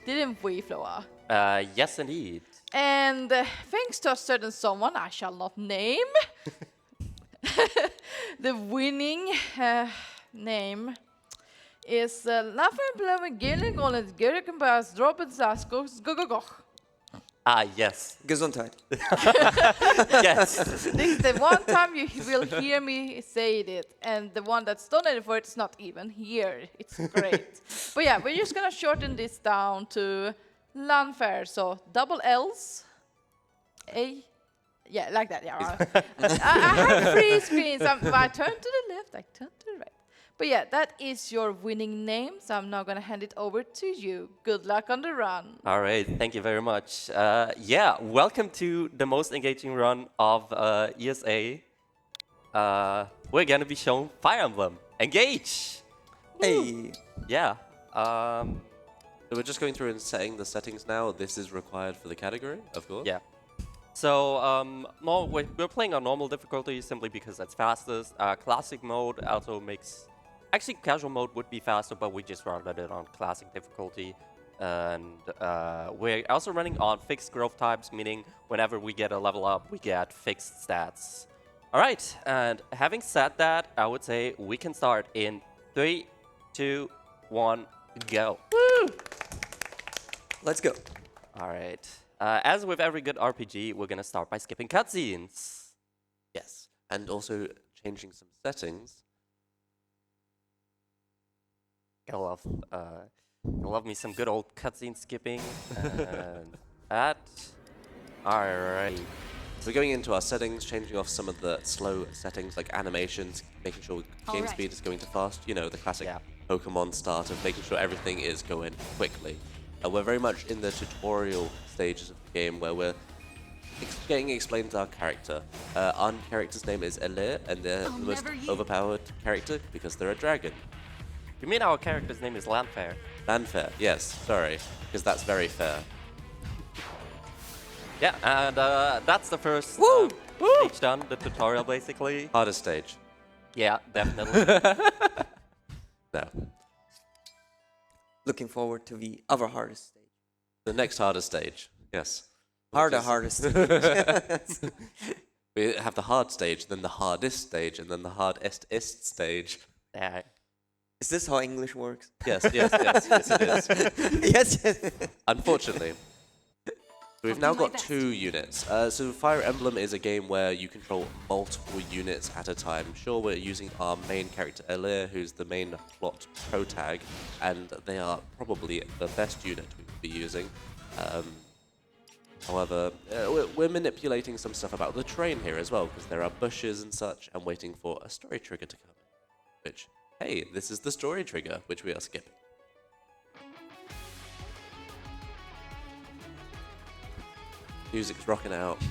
Didn't we, Floa? Yes, indeed. And thanks to a certain someone I shall not name, the winning name is Emblem Gilling on it Gerkenbas Dropensaskos Gogogoch. Ah, yes. Gesundheit. Yes. This is the one time you will hear me say it, and the one that's donated for it is not even here. It's great. But yeah, we're just gonna shorten this down to Lanfair, so double L's, A, yeah, like that, yeah. I have 3 screens. I turn to the left, I turn to the right. But yeah, that is your winning name, so I'm now gonna hand it over to you. Good luck on the run. All right, thank you very much. Yeah, welcome to the most engaging run of ESA. We're gonna be showing Fire Emblem. Engage! Hey. Yeah. So we're just going through and setting the settings now. This is required for the category, of course. Yeah. So we're playing on normal difficulty simply because that's fastest. Classic mode also makes... Actually, casual mode would be faster, but we just rounded it on classic difficulty. And we're also running on fixed growth types, meaning whenever we get a level up, we get fixed stats. All right, and having said that, I would say we can start in 3, 2, 1, go. Woo! Let's go. All right. As with every good RPG, we're gonna start by skipping cutscenes. Yes. And also changing some settings. I love me some good old cutscene skipping. And that. All right. We're going into our settings, changing off some of the slow settings like animations, making sure game speed is going to fast. You know, the classic Pokemon start of making sure everything is going quickly. We're very much in the tutorial stages of the game where we're getting explained to our character. Our character's name is Elir, and they're the most overpowered character because they're a dragon. You mean our character's name is Lanfair? Lanfair, yes, sorry, because that's very fair. Yeah, and that's the first stage done, the tutorial basically. Hardest stage. Yeah, definitely. No. Looking forward to the other hardest stage. The next hardest stage, yes. Hardest stage. We have the hard stage, then the hardest stage, and then the hardest stage. Yeah. Is this how English works? Yes, yes, yes, yes it is. Yes. Unfortunately. We've now got 2 units. So Fire Emblem is a game where you control multiple units at a time. Sure, we're using our main character Elir, who's the main plot protag, and they are probably the best unit we could be using. However, we're manipulating some stuff about the terrain here as well, because there are bushes and such. I'm waiting for a story trigger to come in, which, hey, this is the story trigger, which we are skipping. Music's rocking out.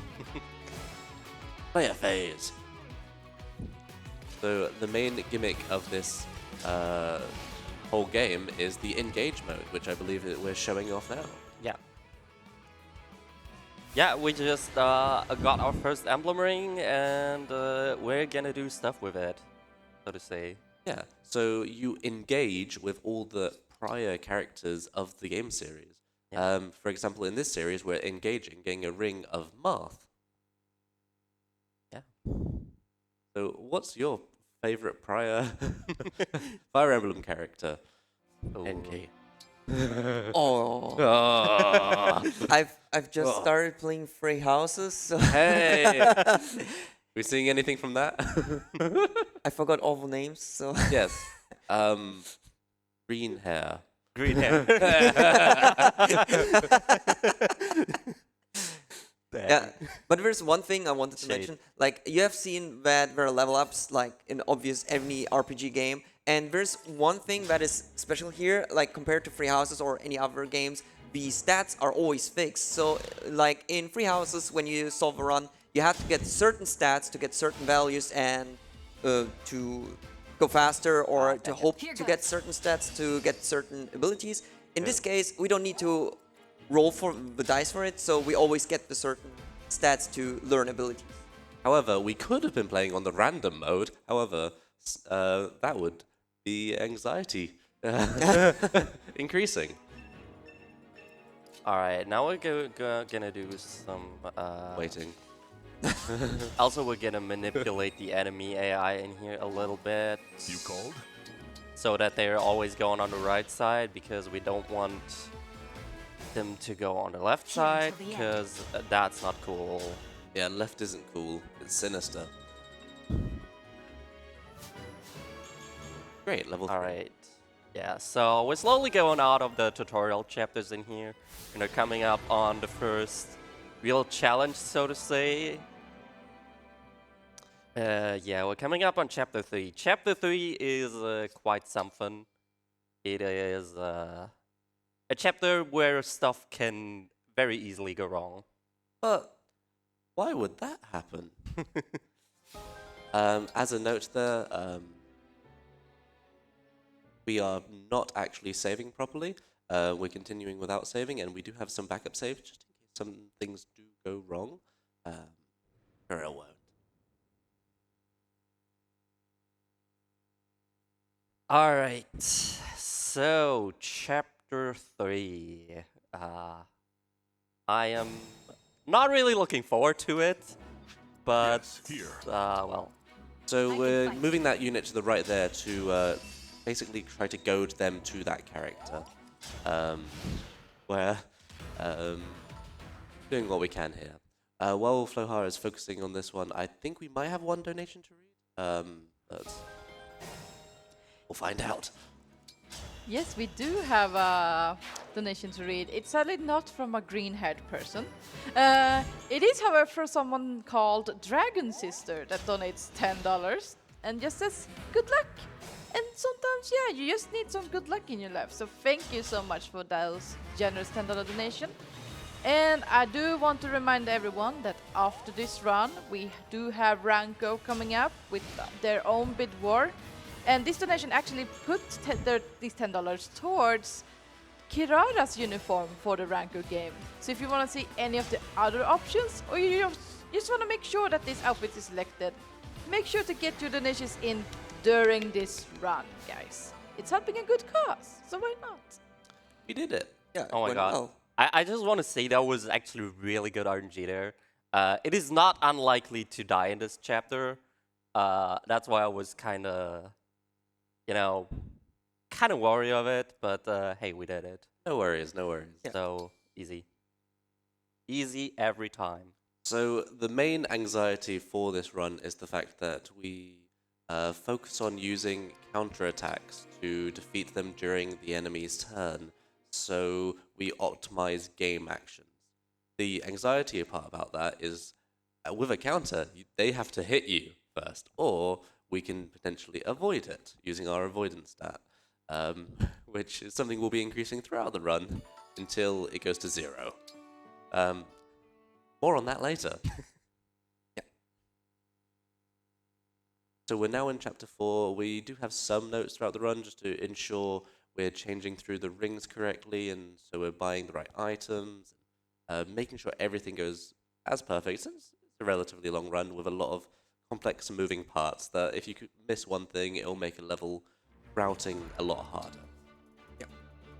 Player phase. So the main gimmick of this whole game is the engage mode, which I believe that we're showing off now. Yeah. Yeah, we just got our first emblem ring, and we're gonna do stuff with it, so to say. Yeah, so you engage with all the prior characters of the game series. Yeah. For example, in this series, we're engaging, getting a ring of Marth. Yeah. So what's your favorite prior Fire Emblem character? Oh. NK. Oh. I've just started playing Free Houses, so Hey! We seeing anything from that? I forgot all the names, so Yes. Green hair. Green hair. yeah. But there's one thing I wanted to Shade. mention. Like, you have seen that there are level ups, like in obvious any RPG game, and there's one thing that is special here, like compared to Free Houses or any other games, the stats are always fixed. So, like in Free Houses, when you solve a run, you have to get certain stats to get certain values and to go faster, or to hope to get certain stats to get certain abilities. In this case, we don't need to roll for the dice for it, so we always get the certain stats to learn abilities. However, we could have been playing on the random mode. However, that would be anxiety increasing. All right, now we're gonna do some. Waiting. Also, we're gonna manipulate the enemy AI in here a little bit. You called? So that they're always going on the right side, because we don't want them to go on the left side, because that's not cool. Yeah, left isn't cool. It's sinister. Great, level 3. All right. Yeah, so we're slowly going out of the tutorial chapters in here, and they're coming up on the first real challenge, so to say. Yeah, we're coming up on chapter 3. Chapter 3 is quite something. It is a chapter where stuff can very easily go wrong. But why would that happen? As a note there, we are not actually saving properly. We're continuing without saving, and we do have some backup saves just in case some things do go wrong. Or it won't. All right, so chapter 3. I am not really looking forward to it, but Yes, here. well, So we're moving that unit to the right there to basically try to goad them to that character. Where doing what we can here. While Floha is focusing on this one, I think we might have one donation to read. But we'll find out. Yes, we do have a donation to read. It's sadly not from a green-haired person. It is, however, from someone called Dragon Sister that donates $10 and just says, good luck. And sometimes, yeah, you just need some good luck in your life. So thank you so much for those generous $10 donation. And I do want to remind everyone that after this run, we do have Ranko coming up with their own bid war. And this donation actually put these $10 towards Kirara's uniform for the Ranko game. So if you want to see any of the other options, or you just want to make sure that this outfit is selected, make sure to get your donations in during this run, guys. It's helping a good cause, so why not? We did it. Yeah, oh my went god. well. I just want to say that was actually really good RNG there. It is not unlikely to die in this chapter. That's why I was kind of, kind of worried of it. But hey, we did it. No worries, no worries. Yeah. So easy. Easy every time. So the main anxiety for this run is the fact that we focus on using counterattacks to defeat them during the enemy's turn. So we optimize game actions. The anxiety part about that is with a counter, they have to hit you first, or we can potentially avoid it using our avoidance stat, which is something we'll be increasing throughout the run until it goes to 0. More on that later. Yeah. So we're now in chapter 4. We do have some notes throughout the run just to ensure we're changing through the rings correctly, and so we're buying the right items, making sure everything goes as perfect. Since it's a relatively long run with a lot of complex moving parts, that if you could miss one thing, it'll make a level routing a lot harder. Yeah.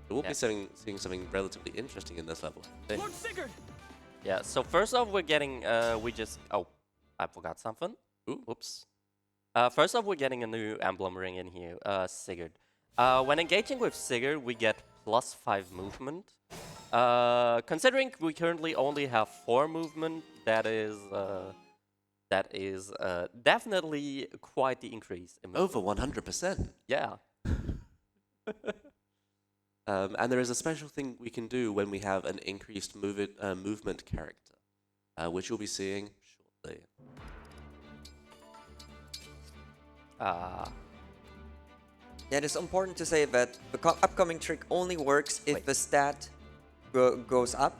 So we'll Yeah. be seeing something relatively interesting in this level. Lord Sigurd! Yeah, so first off, we're getting, oh, I forgot something. Ooh. Oops. First off, we're getting a new emblem ring in here, Sigurd. When engaging with Sigurd, we get +5 movement. Considering we currently only have 4 movement, that is definitely quite the increase. In Over 100%. Yeah. And there is a special thing we can do when we have an increased movement character, which you'll be seeing shortly. Yeah, it is important to say that the upcoming trick only works if Wait. the stat goes up.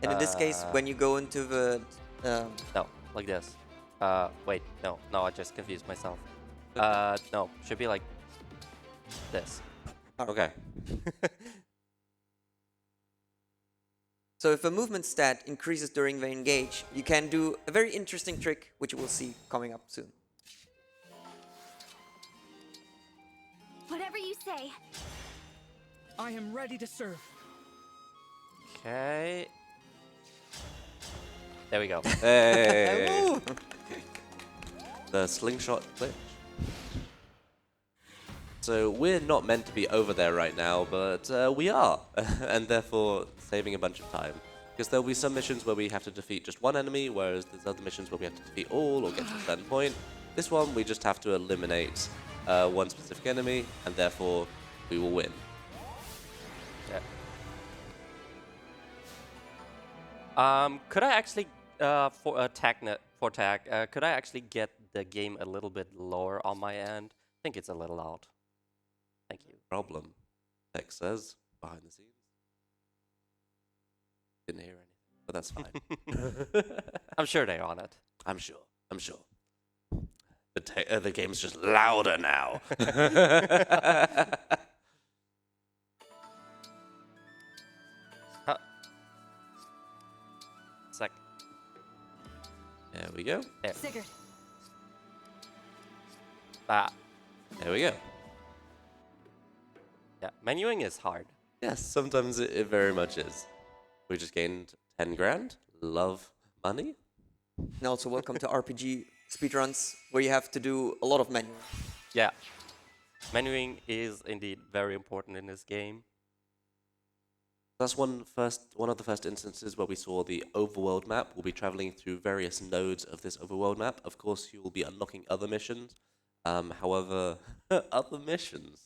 And in this case, when you go into the... No, like this. Wait, no, I just confused myself. No, should be like this. Okay. So if a movement stat increases during the engage, you can do a very interesting trick, which you will see coming up soon. Whatever you say. I am ready to serve. Okay. There we go. Hey! The slingshot glitch. So we're not meant to be over there right now, but we are, and therefore saving a bunch of time. Because there'll be some missions where we have to defeat just one enemy, whereas there's other missions where we have to defeat all or get to a certain point. This one, we just have to eliminate one specific enemy, and therefore we will win. Yeah. Could I actually, for tag, could I actually get the game a little bit lower on my end? I think it's a little loud. Thank you. Problem, Tech says, behind the scenes. Didn't hear anything, but that's fine. I'm sure they're on it. I'm sure. The game's just louder now. Sec. There we go. There. Sigurd. Ah. There we go. Yeah, menuing is hard. Yes, sometimes it very much is. We just gained 10 grand. Love money. And also welcome to RPG speedruns, where you have to do a lot of manual. Yeah. Menuing is indeed very important in this game. That's one of the first instances where we saw the overworld map. We'll be traveling through various nodes of this overworld map. Of course, you will be unlocking other missions. However, other missions.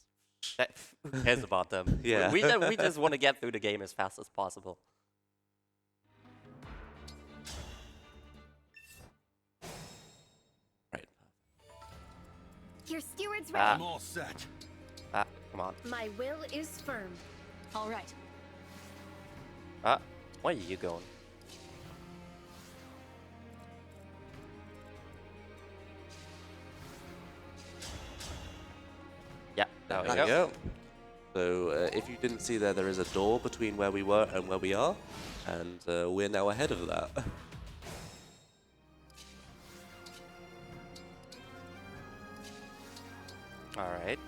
Who cares about them? Yeah. We just want to get through the game as fast as possible. Right. Your steward's Ah. ready. I'm all set. Ah, come on. My will is firm. All right. Ah, where are you going? Yeah, there we There go. we go. So if you didn't see there is a door between where we were and where we are, and we're now ahead of that. Alright.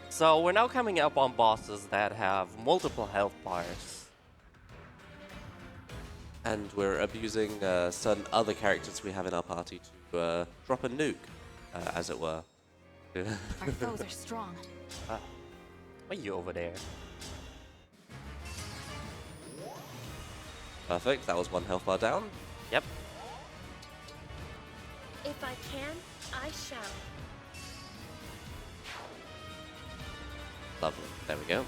So we're now coming up on bosses that have multiple health bars. And we're abusing certain other characters we have in our party to drop a nuke, as it were. Our foes are strong. Why are you over there? Perfect, that was one health bar down. Yep. If I can, I shall. Lovely, there we go.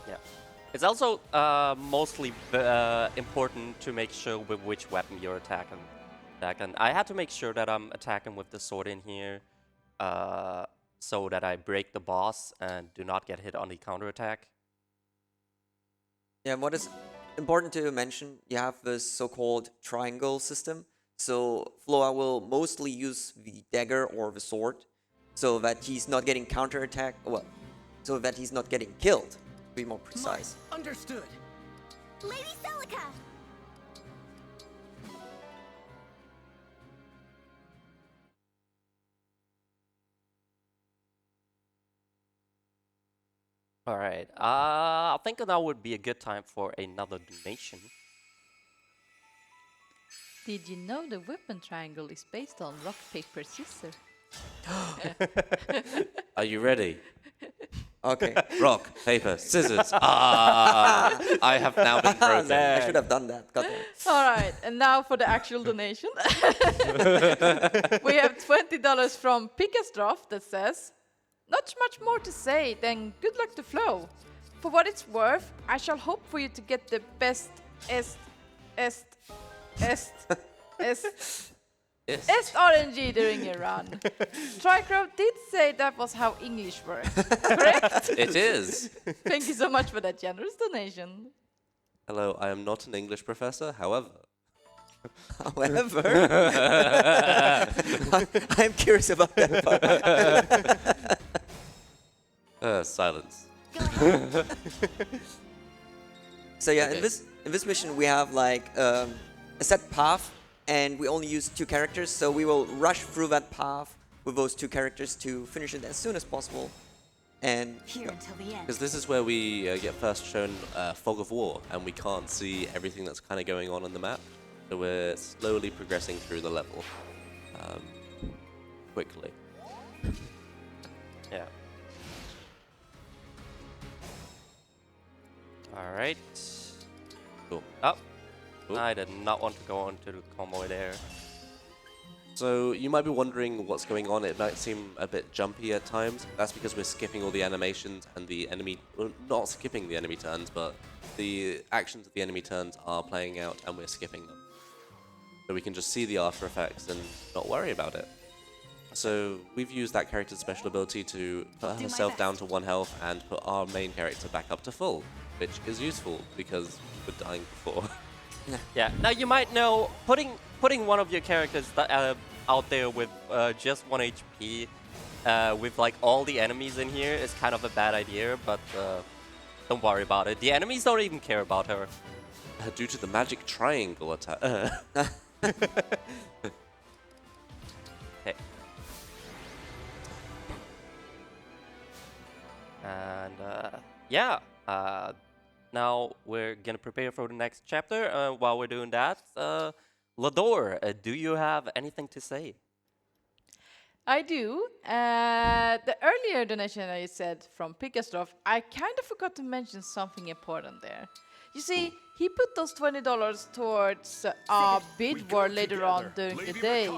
Yeah. It's also mostly important to make sure with which weapon you're attacking. I had to make sure that I'm attacking with the sword in here, so that I break the boss and do not get hit on the counterattack. Yeah, and what is important to mention, you have this so-called triangle system. So Floa will mostly use the dagger or the sword, so that he's not getting counterattacked. Well, so that he's not getting killed. To be more precise. Understood. Lady Celica! All right. I think now would be a good time for another donation. Did you know the weapon triangle is based on rock, paper, scissors? Are you ready? Okay. Rock, paper, scissors. Ah! I have now been broken. I should have done that. Got that. All right, and now for the actual donation. We have $20 from Picastroff that says, "Not much more to say than good luck to Flow. For what it's worth, I shall hope for you to get the best Est RNG during your run." Tricrow did say that was how English works, correct? It is. Thank you so much for that generous donation. Hello, I am not an English professor, however. However, I'm curious about that part. Silence. Go ahead. So yeah, Okay. in this mission we have like a set path, and we only use 2 characters. So we will rush through that path with those 2 characters to finish it as soon as possible. And Here until the end. Because this is where we get first shown Fog of War, and we can't see everything that's kind of going on the map. So we're slowly progressing through the level quickly. Yeah. All right. Cool. Oh, Cool. I did not want to go on to the convoy there. So you might be wondering what's going on. It might seem a bit jumpy at times. That's because we're skipping all the animations and the enemy, well, not skipping the enemy turns, but the actions of the enemy turns are playing out and we're skipping them. So we can just see the after effects and not worry about it. So we've used that character's special ability to put my herself down best. to 1 health and put our main character back up to full, which is useful because we're dying before. Yeah. Now you might know putting one of your characters out there with just 1 HP, with like all the enemies in here is kind of a bad idea. But don't worry about it. The enemies don't even care about her. Due to the magic triangle attack. Okay. And yeah. Now we're gonna prepare for the next chapter. While we're doing that, Lador, do you have anything to say? I do. The earlier donation I said from Pickastrov, I kind of forgot to mention something important there. You see, he put those $20 towards a bid war later on during the day,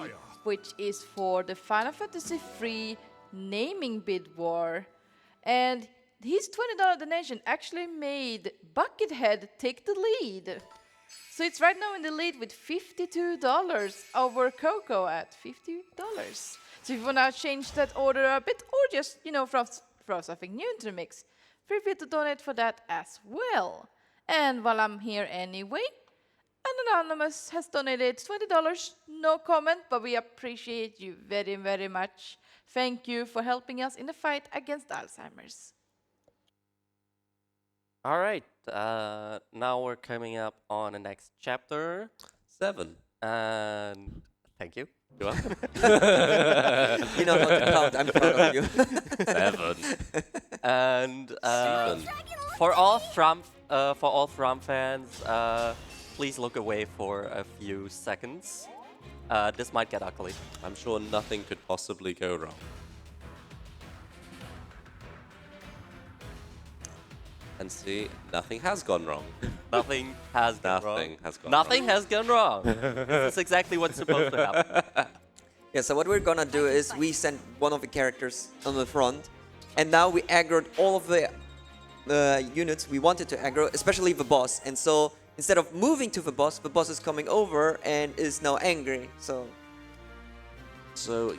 which is for the Final Fantasy III naming bid war. And his $20 donation actually made Buckethead take the lead. So it's right now in the lead with $52 over Coco at $50. So if you want to change that order a bit, or just, throw something new into the mix, feel free to donate for that as well. And while I'm here anyway, an anonymous has donated $20. No comment, but we appreciate you very, very much. Thank you for helping us in the fight against Alzheimer's. All right. Now we're coming up on the next chapter. 7. And thank you. You're welcome. you know how to count. I'm proud of you. 7. And 7. for all Thrum fans, please look away for a few seconds. This might get ugly. I'm sure nothing could possibly go wrong. And see, nothing has gone wrong. Nothing has gone wrong. Nothing has gone Nothing has gone wrong. This is exactly what's supposed to happen. Yeah, so what we're gonna do is we send one of the characters on the front, and now we aggroed all of the units we wanted to aggro, especially the boss. And so instead of moving to the boss is coming over and is now angry. So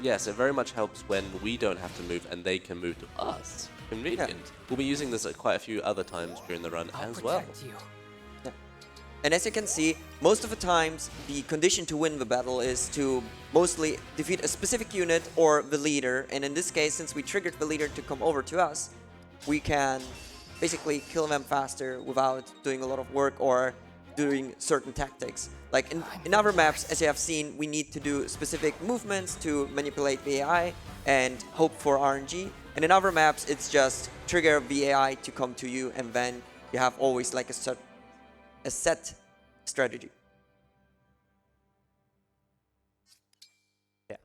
yes, it very much helps when we don't have to move and they can move to us. Convenient. Yeah. We'll be using this at quite a few other times during the run as well. Yeah. And as you can see, most of the times the condition to win the battle is to mostly defeat a specific unit or the leader. And in this case, since we triggered the leader to come over to us, we can basically kill them faster without doing a lot of work or doing certain tactics. Like in other maps, as you have seen, we need to do specific movements to manipulate the AI and hope for RNG. And in other maps, it's just trigger the AI to come to you, and then you have always like a set strategy. Yeah.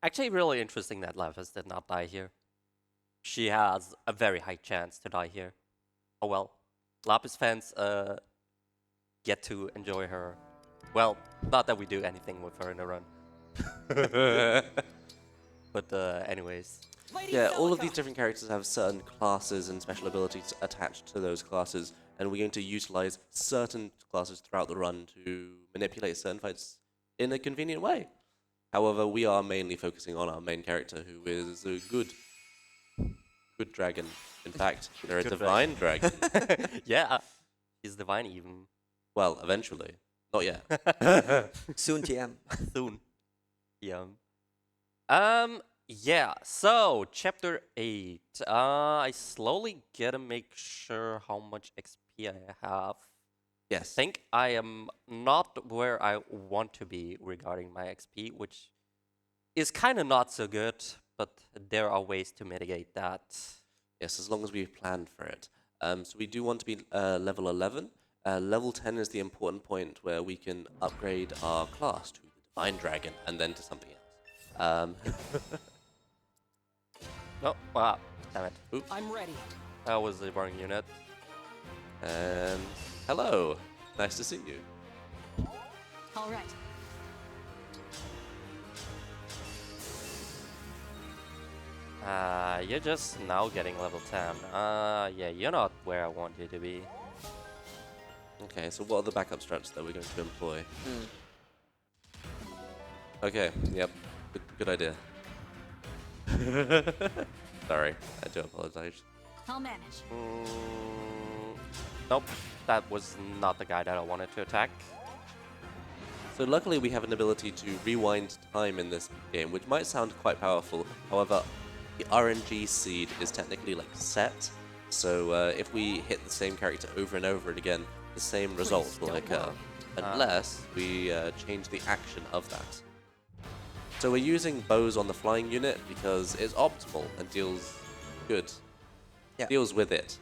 Actually, really interesting that Lapis did not die here. She has a very high chance to die here. Oh well. Lapis fans get to enjoy her. Well, not that we do anything with her in the run. But anyways. Yeah, all of these different characters have certain classes and special abilities attached to those classes, and we're going to utilize certain classes throughout the run to manipulate certain fights in a convenient way. However, we are mainly focusing on our main character, who is a good dragon. In fact, they're a Good divine dragon. Yeah. She's divine even. Well, eventually. Not yet. Soon TM. Soon. Yeah. Yeah, so chapter 8. I slowly gotta make sure how much XP I have. I Yes. think I am not where I want to be regarding my XP, which is kind of not so good, but there are ways to mitigate that. Yes, as long as we've planned for it. So we do want to be level 11. Level 10 is the important point where we can upgrade our class to the Divine Dragon and then to something else. No, wow, damn it. Oops. I'm ready. That was the wrong unit. And hello, nice to see you. All right. You're just now getting level 10. Yeah, you're not where I want you to be. Okay, so what are the backup strats that we're going to employ? Okay, yep, good idea. Sorry, I do apologize. I'll manage. Nope, that was not the guy that I wanted to attack. So luckily we have an ability to rewind time in this game, which might sound quite powerful. However, the RNG seed is technically like set, so if we hit the same character over and over again, the same results will occur, unless we change the action of that. So we're using bows on the flying unit because it's optimal and deals good. Yeah. Deals with it.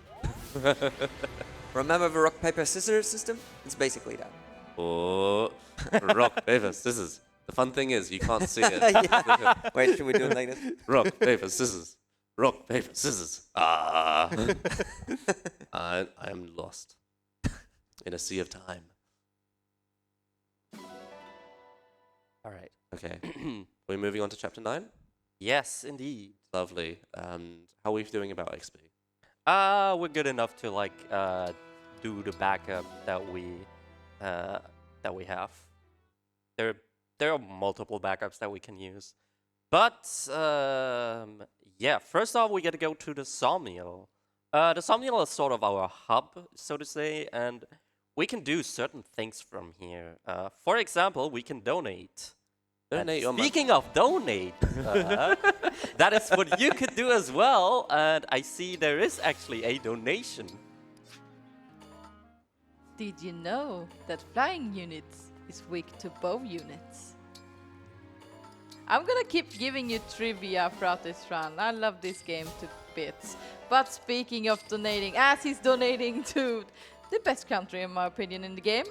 Remember the rock, paper, scissors system? It's basically that. Oh, rock, paper, scissors. The fun thing is you can't see it. Yeah. Wait, should we do it like this? Rock, paper, scissors. Rock, paper, scissors. Ah. I am lost in a sea of time. All right. Okay. We're moving on to chapter 9. Yes, indeed. Lovely. How are we doing about XP? We're good enough to like do the backup that we have. There are multiple backups that we can use, but yeah. First off, we gotta go to the sawmill. The sawmill is sort of our hub, so to say, and we can do certain things from here. For example, we can donate. Donate your money. Speaking of donate, that is what you could do as well. And I see there is actually a donation. Did you know that flying units is weak to bow units? I'm gonna keep giving you trivia throughout this run. I love this game to bits. But speaking of donating, as he's donating to the best country in my opinion in the game,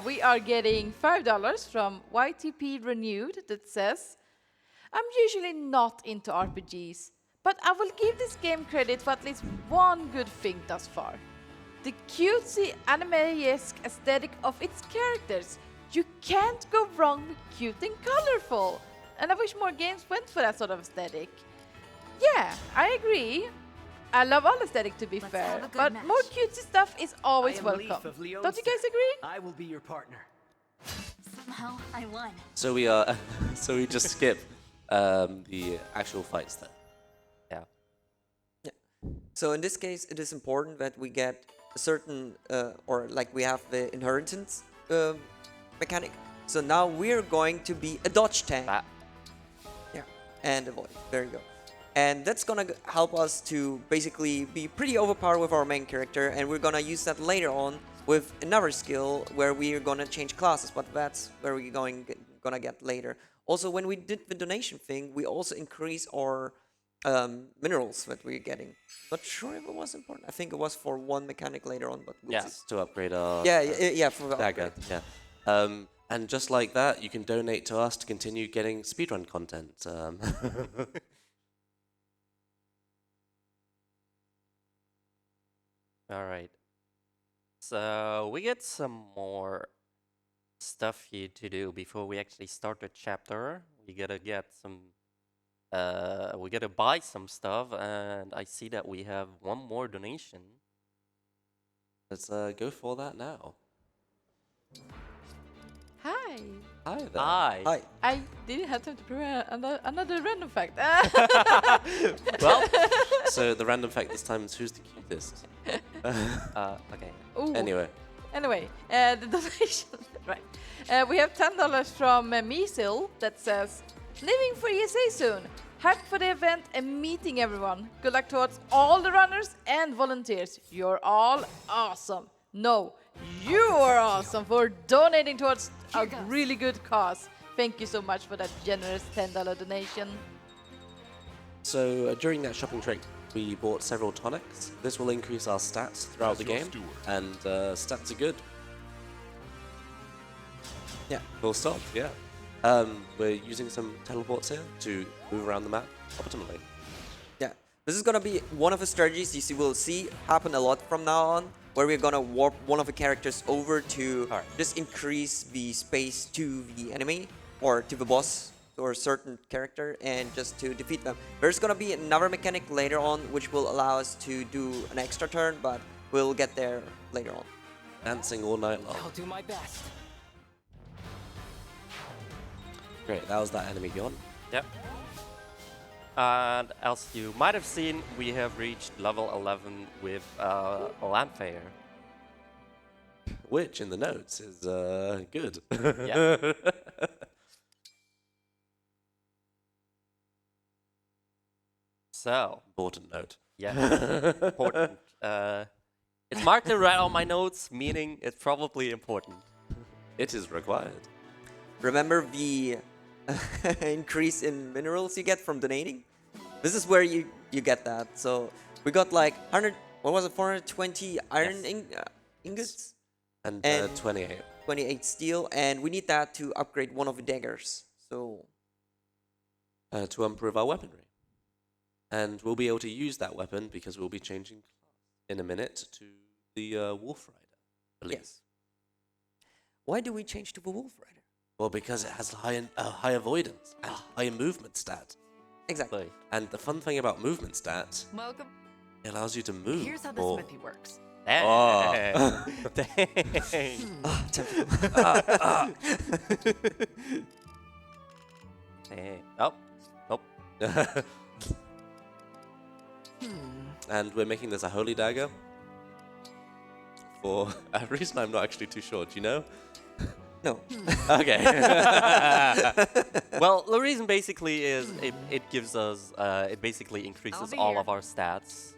we are getting $5 from YTP Renewed that says, I'm usually not into RPGs, but I will give this game credit for at least one good thing thus far. The cutesy anime-esque aesthetic of its characters. You can't go wrong with cute and colorful. And I wish more games went for that sort of aesthetic. Yeah, I agree. I love all aesthetic to be Let's fair, have a good but match. more cutesy stuff is always I am welcome. Leaf of Leon's Don't you guys agree? I will be your partner. Somehow I won. So we are. So we just skip the actual fights then. Yeah. So in this case, it is important that we get a certain, or like we have the inheritance mechanic. So now we're going to be a dodge tank. That. Yeah, and avoid. There you go. And that's gonna help us to basically be pretty overpowered with our main character, and we're gonna use that later on with another skill where we're gonna change classes, but that's where we're gonna get later. Also, when we did the donation thing, we also increase our minerals that we're getting. Not sure if it was important. I think it was for one mechanic later on, but we'll Yeah. see. To upgrade our Yeah, for the dagger. upgrade. Yeah. And just like that, you can donate to us to continue getting speedrun content. All right. So we get some more stuff here to do before we actually start the chapter. We gotta get some. We gotta buy some stuff, and I see that we have one more donation. Let's go for that now. Hi. Hi there. Hi. Hi. I didn't have time to prepare another random fact. Well, So the random fact this time is who's the cutest. okay. Ooh. Anyway, Anyway, the donation, right. We have $10 from Measil that says, leaving for ESA soon. Hack for the event and meeting everyone. Good luck towards all the runners and volunteers. You're all awesome. No, you are awesome for donating towards a goes. really good cause. Thank you so much for that generous $10 donation. so during that shopping trip, we bought several tonics. This will increase our stats throughout the game, and stats are good. Yeah. Full stop, yeah. We're using some teleports here to move around the map optimally. Yeah. This is gonna be one of the strategies you will see happen a lot from now on, where we're gonna warp one of the characters over to just increase the space to the enemy or to the boss or a certain character and just to defeat them. There's gonna be another mechanic later on which will allow us to do an extra turn, but we'll get there later on. Dancing all night long. I'll do my best. Great, that was that enemy gone. Yep. And as you might have seen, we have reached level 11 with a Lampfire. Which, in the notes, is good. Yeah. So, Important note. yeah, important. It's marked in red on my notes, meaning it's probably important. It is required. Remember the increase in minerals you get from donating? This is where you get that. So we got like 100, what was it, 420 iron ingots? And, And- 28. 28 steel, and we need that to upgrade one of the daggers. So To improve our weaponry. And we'll be able to use that weapon because we'll be changing class in a minute to the Wolf Rider, I believe. yes. Why do we change to the Wolf Rider? Well, because it has high avoidance and high movement stat. Exactly. Like, And the fun thing about movement stat, Welcome. it allows you to move. Here's how the more. smithy works. dang. Oh. Dang. Ah, tempting. Dang. Oh, nope. And we're making this a holy dagger for a reason I'm not actually too sure. Do you know? No. Okay. Well, the reason basically is it gives us, it basically increases be all here. of our stats.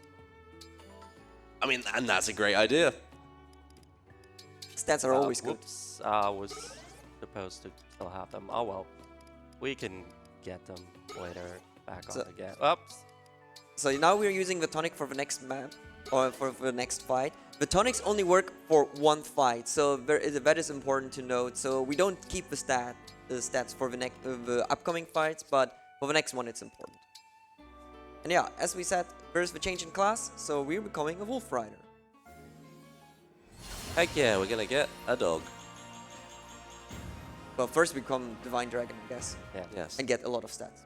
I mean, and that's a great idea. Stats are always good. Whoops, I was supposed to still have them. Oh well, we can get them later back So- on again. Oops. So now we're using the tonic for the next map, or for the next fight. The tonics only work for one fight, so that is important to note. So we don't keep the stats for the upcoming fights, but for the next one it's important. And yeah, as we said, there's the change in class, so we're becoming a Wolf Rider. Heck yeah, we're gonna get a dog. Well, first we become Divine Dragon, I guess, Yeah. Yes. and get a lot of stats.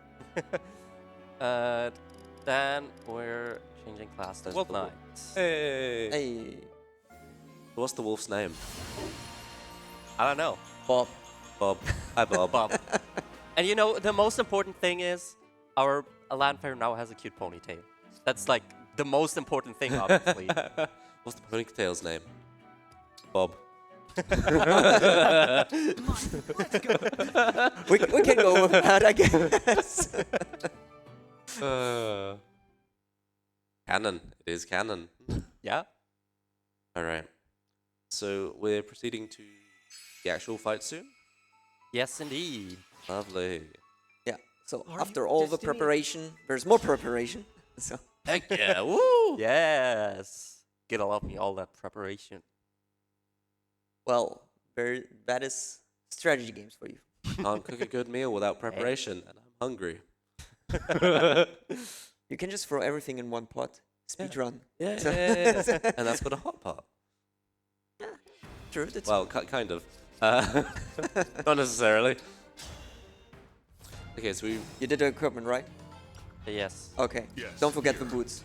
Then we're changing class to There's Wolf the wolf. Knight. Hey. Hey, What's the wolf's name? I don't know. Bob. Bob. Hi, Bob. Bob. And you know, the most important thing is our Landfare now has a cute ponytail. That's like the most important thing, obviously. What's the ponytail's name? Bob. We can go with that, I guess. Canon. It is canon. Yeah? All right. So we're proceeding to the actual fight soon. Yes, indeed. Lovely. Yeah, so Are after you all the just doing it? preparation, there's more preparation. So Heck yeah! Woo! Yes. Gotta love me all that preparation. well, that is strategy games for you. Can't cook a good meal without preparation, and I'm hungry. You can just throw everything in one pot. Speedrun. Yeah, So- and that's got a hot pot. True, that's Well, kind of. Not necessarily. Okay, so we you did the equipment, right? Yes. Okay. Yes, Don't forget the boots.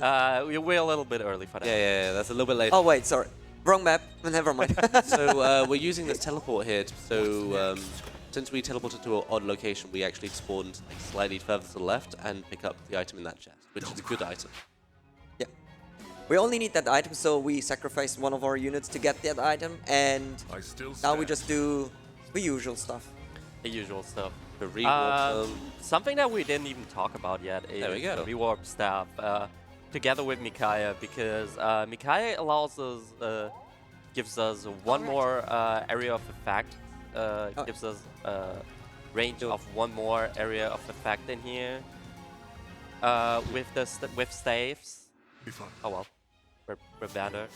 We're a little bit early for that. yeah, that's a little bit late. Oh wait, sorry. Wrong map. Never mind. So we're using this teleport here. So since we teleported to an odd location, we actually spawned like slightly further to the left and pick up the item in that chest, which is a good item. Yeah. We only need that item, so we sacrificed one of our units to get that item, and I still now we stand. just do the usual stuff. The usual stuff. The rewarp Something that we didn't even talk about yet is There we go. the rewarp staff, together with Micaiah, because Micaiah allows us, gives us one more area of effect, gives us range of one more area of effect in here. with staves. Oh well, we're better.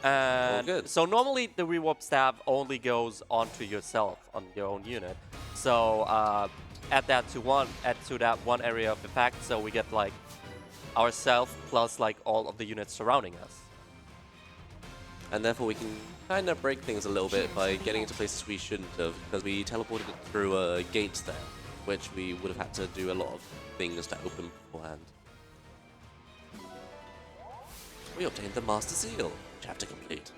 All And good. so normally the reward staff only goes onto yourself on your own unit. So add that to that one area of effect. So we get like ourselves plus like all of the units surrounding us. And therefore we can kind of break things a little bit by getting into places we shouldn't have, because we teleported it through gates there, which we would have had to do a lot of things to open beforehand. We obtained the Master Seal. Chapter complete.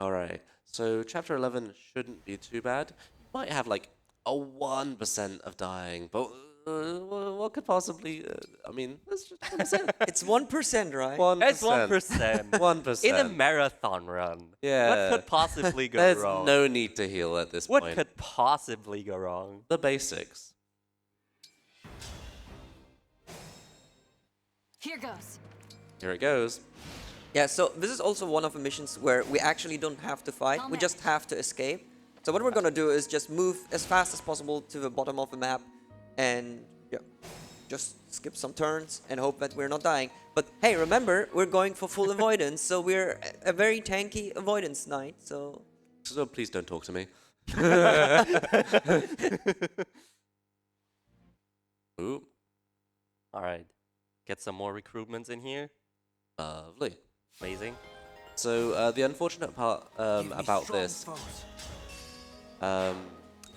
Alright, so chapter 11 shouldn't be too bad. You might have like a 1% of dying, but what could possibly, I mean, that's just 1%. It's 1%, right? 1%. It's 1%. 1%. In a marathon run. Yeah. What could possibly go There's wrong? no need to heal at this What point. could possibly go wrong? The basics. Here goes. Here it goes. Yeah, so this is also one of the missions where we actually don't have to fight, we just have to escape. So what we're gonna do is just move as fast as possible to the bottom of the map and yeah, just skip some turns and hope that we're not dying. But hey, remember, we're going for full avoidance, so we're a very tanky avoidance knight, so... So please don't talk to me. Ooh, Alright. Get some more recruitments in here. lovely. Amazing. So the unfortunate part about this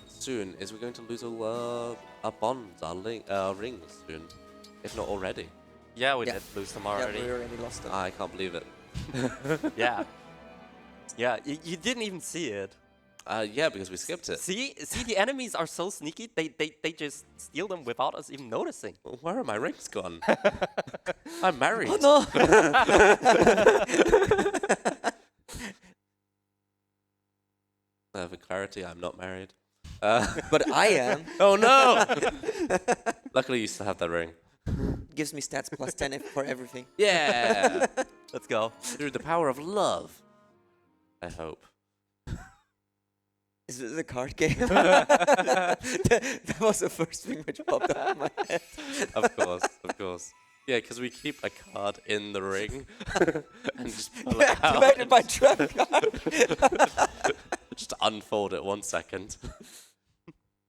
soon is we're going to lose all our bonds, our rings soon, if not already. Yeah, we Yeah. did lose them Yeah, already. we already lost them. I can't believe it. Yeah. Yeah, you didn't even see it. Yeah, because we skipped it. See, the enemies are so sneaky. They just steal them without us even noticing. Where are my rings gone? I'm married. Oh no! For clarity, I'm not married. But I am. Oh no! Luckily, you still have that ring. Gives me stats plus 10 for everything. Yeah! Let's go. Through the power of love. I hope. Is this a card game? that was the first thing which popped up in my head. Of course, of course. Yeah, because we keep a card in the ring and just pull it out. Activated by trap card. Just unfold it 1 second.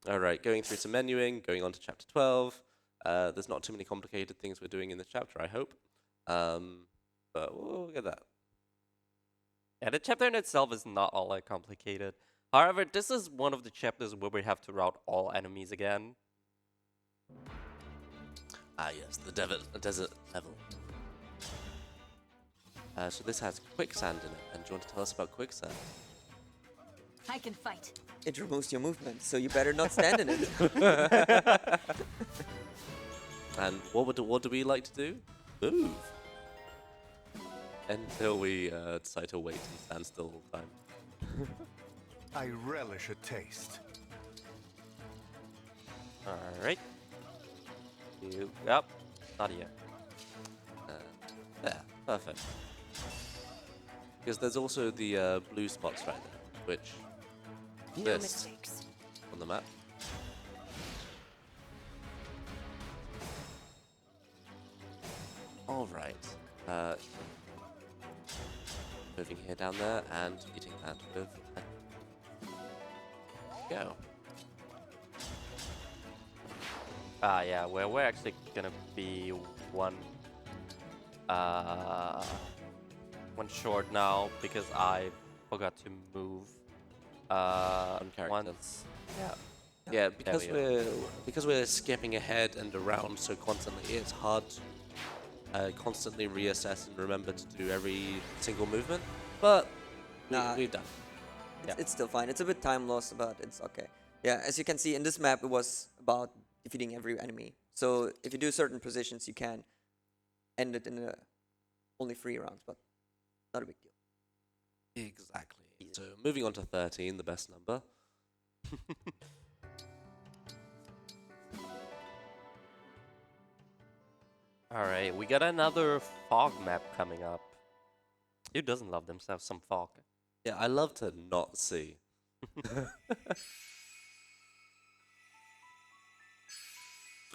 All right, going through some menuing, going on to chapter 12. There's not too many complicated things we're doing in this chapter, I hope. But we'll get that. Yeah, the chapter in itself is not all that complicated. However, this is one of the chapters where we have to route all enemies again. Ah, yes, the desert level. So this has quicksand in it. And do you want to tell us about quicksand? I can fight. It removes your movement, so you better not stand in it. And what do we like to do? Move. Until we decide to wait and stand still all the time. I relish a taste. Alright. Yep. Not yet. There, perfect. Because there's also the blue spots right there, which No this mistakes. on the map. All right. Moving here down there and eating that with go. Yeah, well, we're actually gonna be one short now because I forgot to move character. once. Yeah. Yeah, because we we're skipping ahead and around so constantly, it's hard to constantly reassess and remember to do every single movement. But we've done. It's still fine. It's a bit time loss, but it's okay. Yeah, as you can see in this map, it was about defeating every enemy. So if you do certain positions, you can end it in only 3 rounds, but not a big deal. Exactly. So moving on to 13, the best number. Alright, we got another fog map coming up. Who doesn't love themselves some fog? Yeah, I love to not see.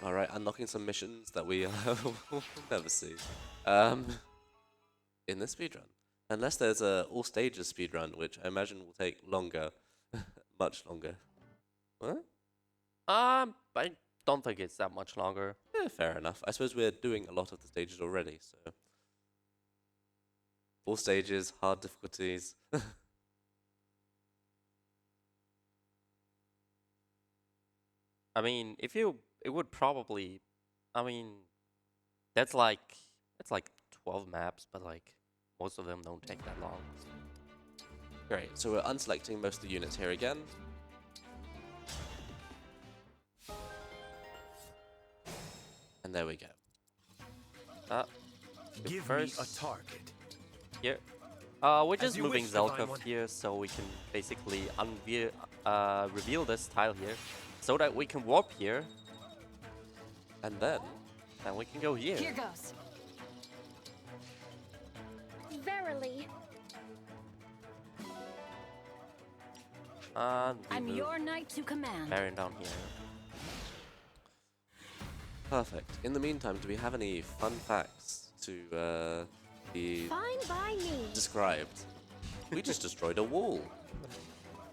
All right, unlocking some missions that we will never see in this speedrun. Unless there's a all stages speedrun, which I imagine will take longer, much longer. What? I don't think it's that much longer. Yeah, fair enough. I suppose we're doing a lot of the stages already, so all stages, hard difficulties. I mean, it would probably, I mean, that's like 12 maps, but like most of them don't take that long. Great. So we're unselecting most of the units here again. And there we go. Give first me a target. here. We're As just you moving wish, Divine Zelkov One. here so we can basically reveal this tile here, so that we can warp here, And then and we can go here. Here goes. Verily. And we I'm move your knight to command. Baron down here. perfect. In the meantime, do we have any fun facts to be Fine by me. described? We just destroyed a wall.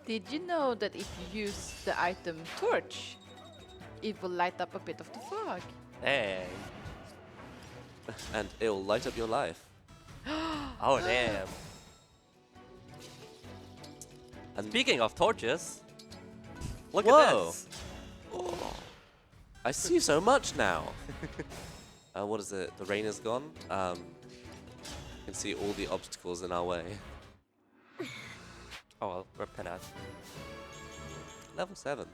Did you know that if you use the item torch, it will light up a bit of the fog? Hey. And it'll light up your life. Oh damn. And Speaking of torches, look Whoa. at this. I see so much now. What is it? The rain is gone. You can see all the obstacles in our way. Oh well, we're Penat. Level 7.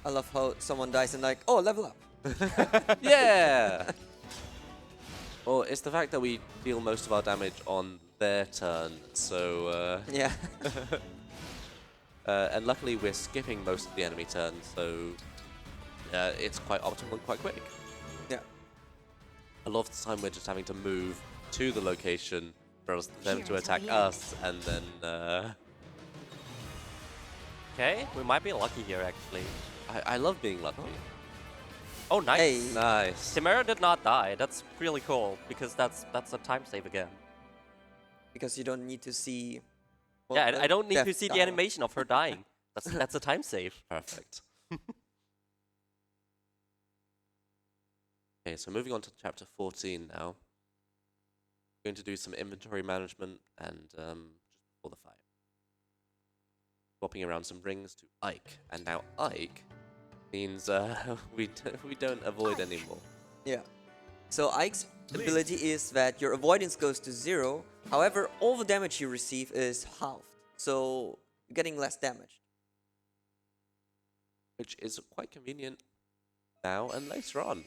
I love how someone dies and like, oh, level up. Yeah! Well, it's the fact that we deal most of our damage on their turn, so... Yeah. and luckily we're skipping most of the enemy turns, so... it's quite optimal and quite quick. Yeah. A lot of the time we're just having to move to the location for them Here to is attack what he us, and then... Okay, we might be lucky here actually. I love being lucky. Oh nice. Hey. Nice. Timera did not die. That's really cool because that's a time save again. Because you don't need to see. Yeah, the I don't need to death see the die. animation of her dying. That's a time save. Perfect. Okay, so moving on to chapter 14 now. Going to do some inventory management and just before the fight. Swapping around some rings to Ike, and now Ike means we don't avoid anymore. Yeah. So Ike's ability is that your avoidance goes to 0. However, all the damage you receive is halved. So you're getting less damage. Which is quite convenient now and later on.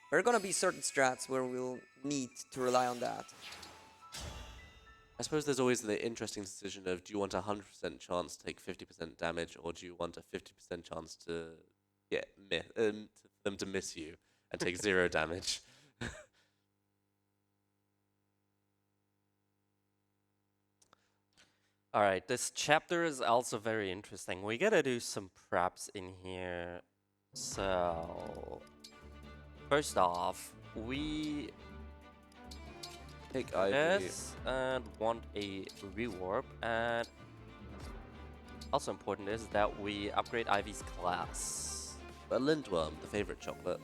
There are gonna be certain strats where we'll need to rely on that. I suppose there's always the interesting decision of, do you want a 100% chance to take 50% damage, or do you want a 50% chance to get them to miss you and take 0 damage? All right, this chapter is also very interesting. We gotta do some preps in here. So, first off, we Take Ivy. yes and want a rewarp, and also important is that we upgrade Ivy's class. A Lindworm, the favorite chocolate.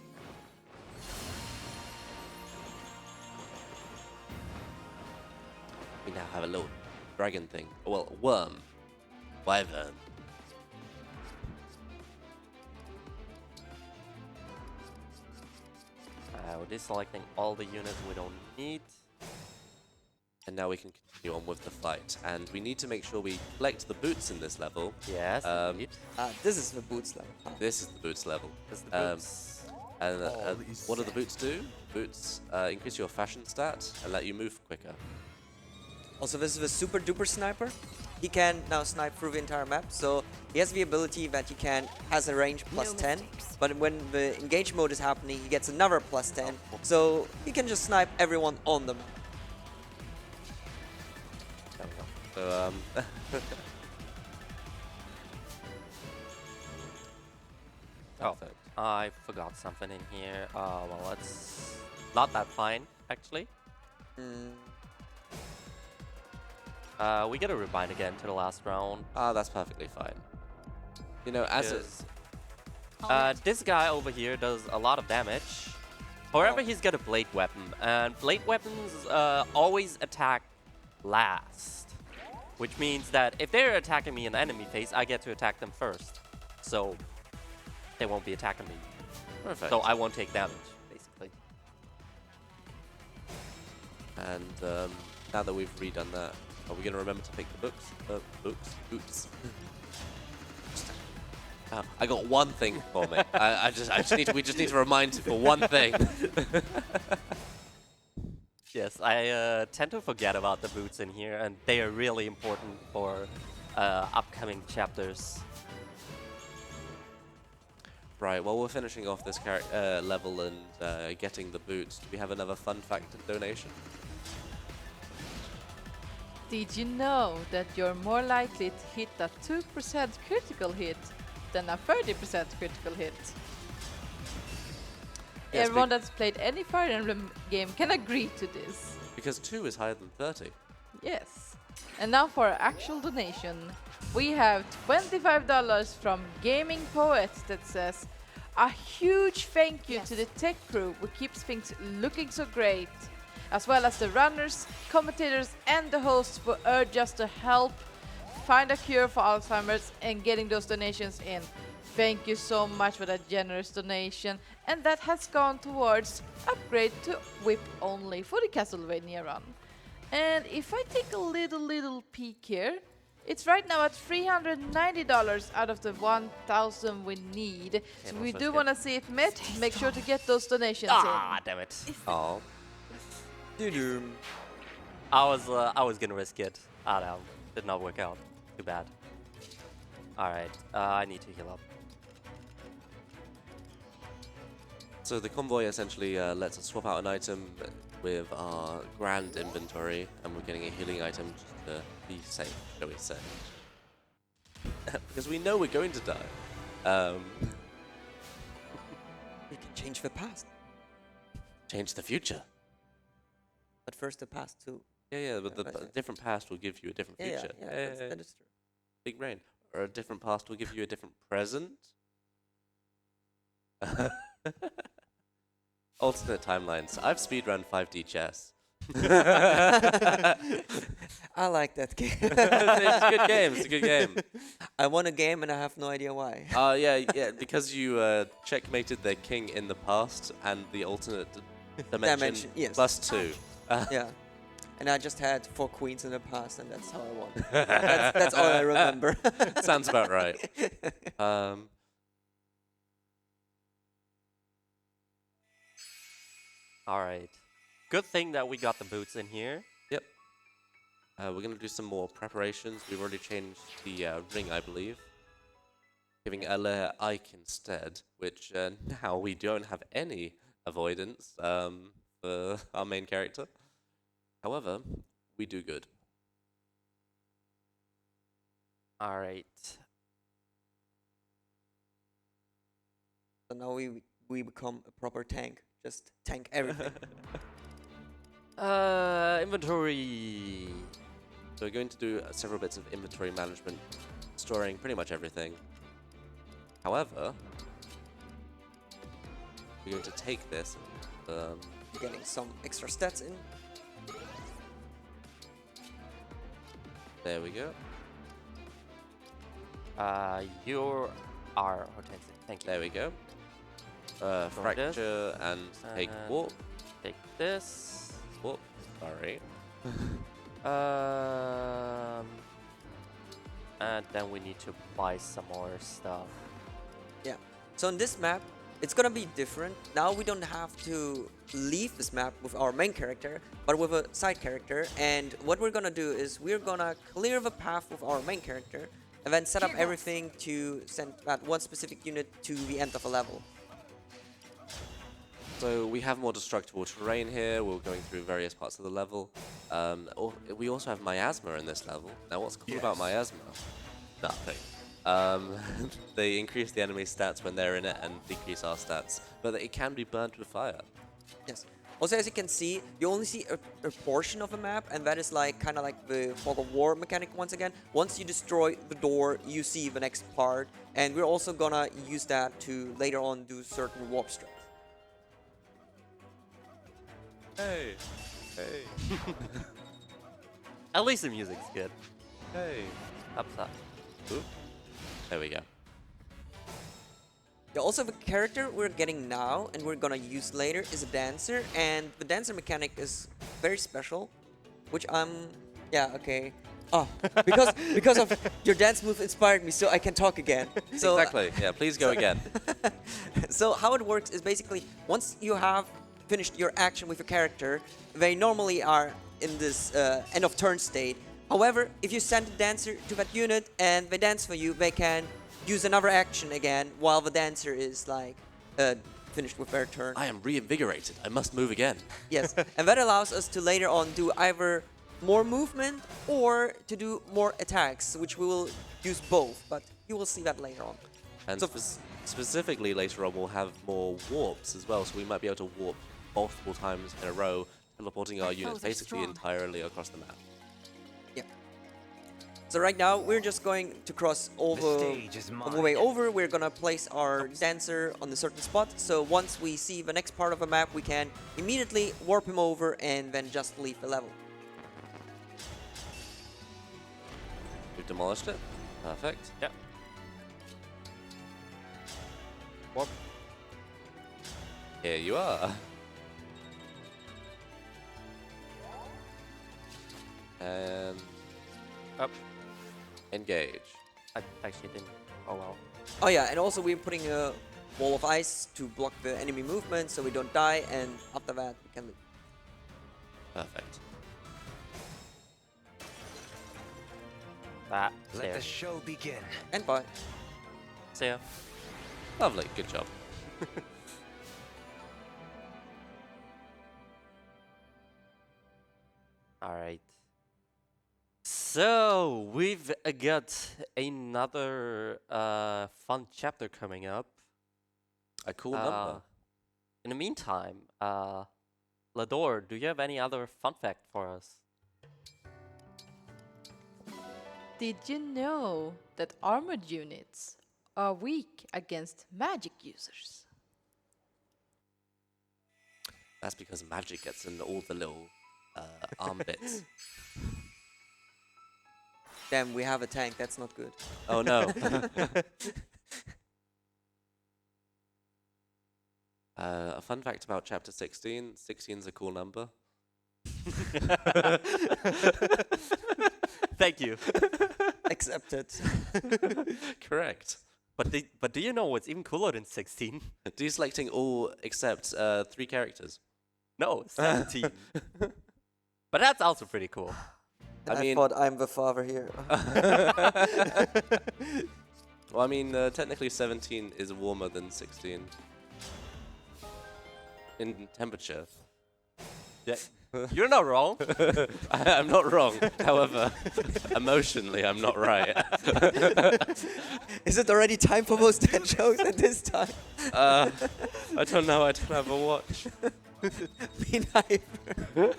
We now have a little dragon thing. Well, worm. Wyvern. We're deselecting all the units we don't need. And now we can continue on with the fight. And we need to make sure we collect the boots in this level. Yes, Um, indeed. This is the boots level. This is the boots level. This is the boots. And All is what do the set. boots do? Boots increase your fashion stat and let you move quicker. Also, this is the super duper sniper. He can now snipe through the entire map, so he has the ability that he has a range plus No 10, mistakes. but when the engage mode is happening, he gets another plus 10, so he can just snipe everyone on the map. So, Oh, perfect. I forgot something in here. Well, it's not that fine, actually. Mm, We get a rebind again to the last round. That's perfectly fine. You know, as a, 'Cause, All right. this guy over here does a lot of damage. However, Oh. he's got a blade weapon, and blade weapons always attack last. Which means that if they're attacking me in the enemy phase, I get to attack them first. So they won't be attacking me. perfect. So I won't take damage, basically. And now that we've redone that, are we going to remember to pick the books? Boots. I got one thing for me. We just need to remind you for one thing. Yes, I tend to forget about the boots in here, and they are really important for upcoming chapters. Right, well, we're finishing off this level and getting the boots. Do we have another fun fact and donation? Did you know that you're more likely to hit a 2% critical hit than a 30% critical hit? Yes, Everyone that's played any Fire Emblem game can agree to this. Because 2 is higher than 30. Yes. And now for our actual donation. We have $25 from Gaming Poet that says, a huge thank you to the tech crew who keeps things looking so great, as well as the runners, commentators and the hosts who urge us to help find a cure for Alzheimer's and getting those donations in. Thank you so much for that generous donation, and that has gone towards upgrade to whip only for the Castlevania run. And if I take a little peek here, it's right now at $390 out of the 1,000 we need. So we do want to see it met. Make sure to get those donations Ah, in. damn it! Oh. doo-doo. I was gonna risk it. Ah, no, did not work out. Too bad. All right, I need to heal up. So the convoy essentially lets us swap out an item with our grand inventory, and we're getting a healing item just to be safe, shall we say. Because we know we're going to die. We can change the past, Change the future. but first the past too. Yeah, but Yeah, the I see. different past will give you a different Yeah, future. that is true. Big brain. Or a different past will give you a different present. Alternate timelines. I've speedrun 5D chess. I like that game. It's a good game. It's a good game. I won a game and I have no idea why. Yeah, because you checkmated their king in the past and the alternate dimension, yes. +2. Yeah. And I just had 4 queens in the past, and that's how I won. that's all I remember. Sounds about right. All right. Good thing that we got the boots in here. Yep. We're going to do some more preparations. We've already changed the ring, I believe. Giving Alair Ike instead, which now we don't have any avoidance for our main character. However, we do good. All right. So now we become a proper tank. Just tank everything. Inventory. So we're going to do several bits of inventory management, storing pretty much everything. However, we're going to take this. Getting some extra stats in. There we go. You are Hortensia. Thank you. There we go. this. Fracture and take And warp. Take this. Warp. Sorry. And then we need to buy some more stuff. Yeah. So on this map, it's gonna be different. Now we don't have to leave this map with our main character, but with a side character. And what we're gonna do is we're gonna clear the path with our main character, and then set up everything to send that one specific unit to the end of a level. So we have more destructible terrain here. We're going through various parts of the level. We also have miasma in this level. Now, what's cool about miasma? Nothing. They increase the enemy stats when they're in it and decrease our stats, but it can be burnt with fire. Yes. Also, as you can see, you only see a portion of a map, and that is like kind of like the fog of war mechanic once again. Once you destroy the door, you see the next part, and we're also gonna use that to later on do certain warp strikes. Hey, hey, At least the music's good. hey. Up top. Ooh. There we go. Yeah, also, the character we're getting now and we're gonna use later is a dancer, and the dancer mechanic is very special, which yeah, okay. Oh, because of your dance move inspired me, so I can talk again. So, Exactly. Yeah, please go again. so how it works is basically once you have finished your action with a character, they normally are in this end of turn state. However, if you send a dancer to that unit and they dance for you, they can use another action again while the dancer is like finished with their turn. I am reinvigorated. I must move again. Yes, and that allows us to later on do either more movement or to do more attacks, which we will use both, but you will see that later on. And So- specifically later on, we'll have more warps as well, so we might be able to warp multiple times in a row, teleporting our units foes are basically strong. entirely across the map. Yeah. So right now we're just going to cross over stage is on the way over. We're gonna place our dancer on a certain spot. So once we see the next part of the map, we can immediately warp him over and then just leave the level. We've demolished it. Perfect. Yep. Warp. Here you are. And Up. engage. I actually didn't. Oh well. Oh yeah, and also we're putting a wall of ice to block the enemy movement so we don't die, and after that we can leave. Perfect. That. Let the show begin. And bye. See ya. Lovely. Good job. All right. So we've got another fun chapter coming up. A cool number. In the meantime, Lador, do you have any other fun fact for us? Did you know that armored units are weak against magic users? That's because magic gets in all the little arm bits. Damn, we have a tank. That's not good. Oh no. A fun fact about chapter 16. 16 is a cool number. Thank you. Accepted. Correct. But do you know what's even cooler than 16? Deselecting all except 3 characters. No, 17. But that's also pretty cool. And I mean- thought I'm the father here. Well, I mean, technically 17 is warmer than 16 in temperature. Yeah. You're not wrong. I'm not wrong. However, emotionally, I'm not right. Is it already time for most dead jokes at this time? I don't know. I don't have a watch. Me neither.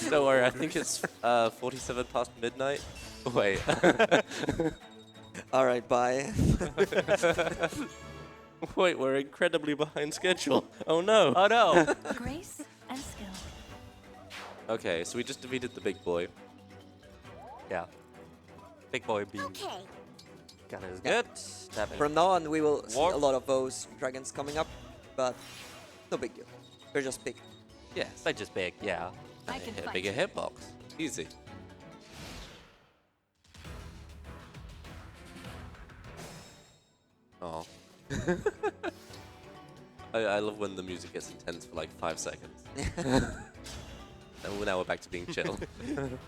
Don't worry. I think it's 47 past midnight. Wait. All right, bye. Wait, we're incredibly behind schedule. Oh no. Oh no. Grace and skill. Okay, so we just defeated the big boy. Yeah. Big boy beam. Okay. Gun is good. Definitely. From now on, we will see Warp. a lot of those dragons coming up, but no big deal. They're just big. Yes. They're just big, yeah. I can Hit a fight. bigger hitbox. Easy. Oh. I love when the music gets intense for like 5 seconds. And now we're back to being chill. Level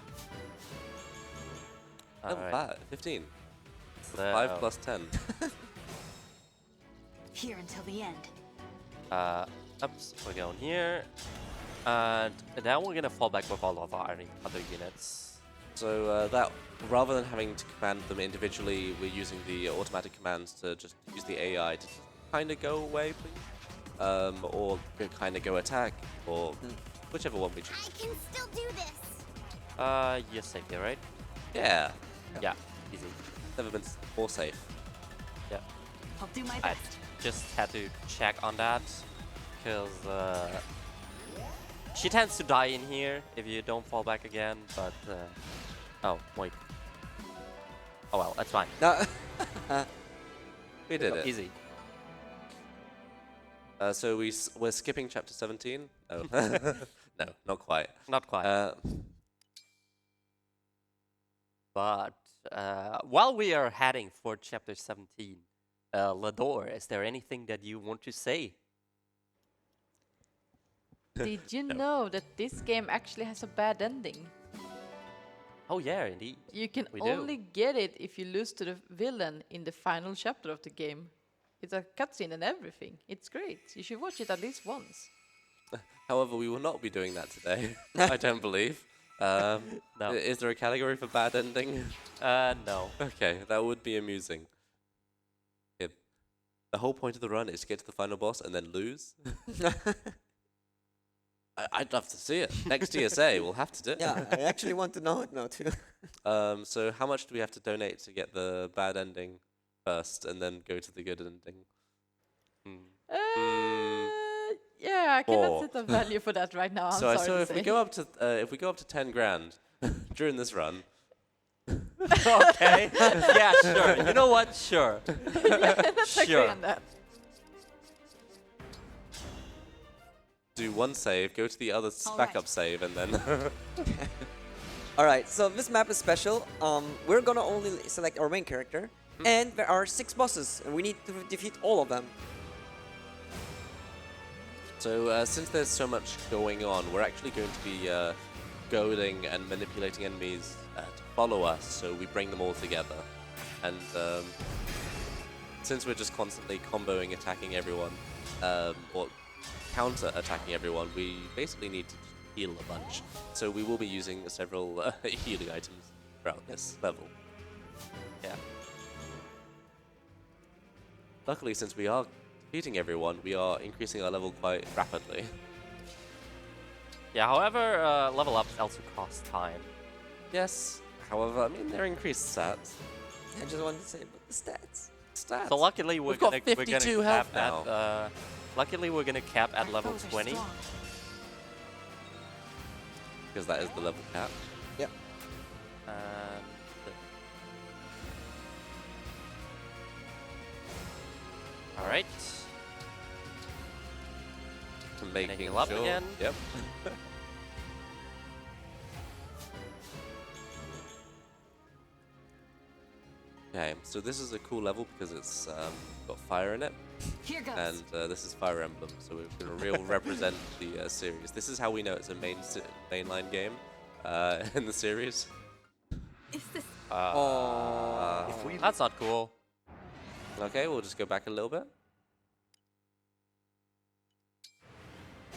Alright. 15. So, 5 plus 10. Here until the end. Oops, we're going here. And now we're gonna fall back with all of our other units. So that rather than having to command them individually, we're using the automatic commands to just use the AI to kind of go away, please, or kind of go attack, or whichever one we choose. I can still do this. You're safe here, right? Yeah, Yeah, easy. never been more safe. Yeah. I'll do my I best. just had to check on that, because she tends to die in here if you don't fall back again, but oh, wait. Oh well, that's fine. No. We did it. Easy. So we're skipping chapter 17. Oh, no, not quite. Not quite. But while we are heading for chapter 17, Lador, is there anything that you want to say? Did you know that this game actually has a bad ending? Oh yeah, indeed. You can We do. only get it if you lose to the villain in the final chapter of the game. It's a cutscene and everything. It's great. You should watch it at least once. However, we will not be doing that today. I don't believe. No. Is there a category for bad ending? No. Okay, that would be amusing. Yeah. The whole point of the run is to get to the final boss and then lose. I'd love to see it. Next TSA, we'll have to do it. Yeah, I actually want to know it now too. So how much do we have to donate to get the bad ending first and then go to the good ending? Yeah, I cannot More. set a value for that right now. I'm So sorry to if say. we go up to 10 grand during this run, Okay. Yeah, sure. You know what? Sure. Let's agree Sure. on that. do one save, go to the other All backup right. save, and then All right, so this map is special. We're gonna only select our main character, and there are 6 bosses, and we need to defeat all of them. So since there's so much going on, we're actually going to be goading and manipulating enemies to follow us, so we bring them all together. And since we're just constantly comboing, attacking everyone, or counter-attacking everyone, we basically need to heal a bunch. So we will be using several healing items throughout this level. Yeah. Luckily, since we are defeating everyone, we are increasing our level quite rapidly. Yeah. However, level ups also cost time. Yes, however, I mean, they're increased stats. I just wanted to say about the stats. Stats. So luckily we're We've got gonna 52 cap health at luckily we're gonna cap at Our level foes are 20. strong. Because that is the level cap. Yep. And all right. Making heal up sure. again? Yep. Okay, so this is a cool level because it's got fire in it, Here goes. and this is Fire Emblem, so we're going to real represent the series. This is how we know it's a mainline game in the series. Is this Oh. That's not cool. Okay, we'll just go back a little bit.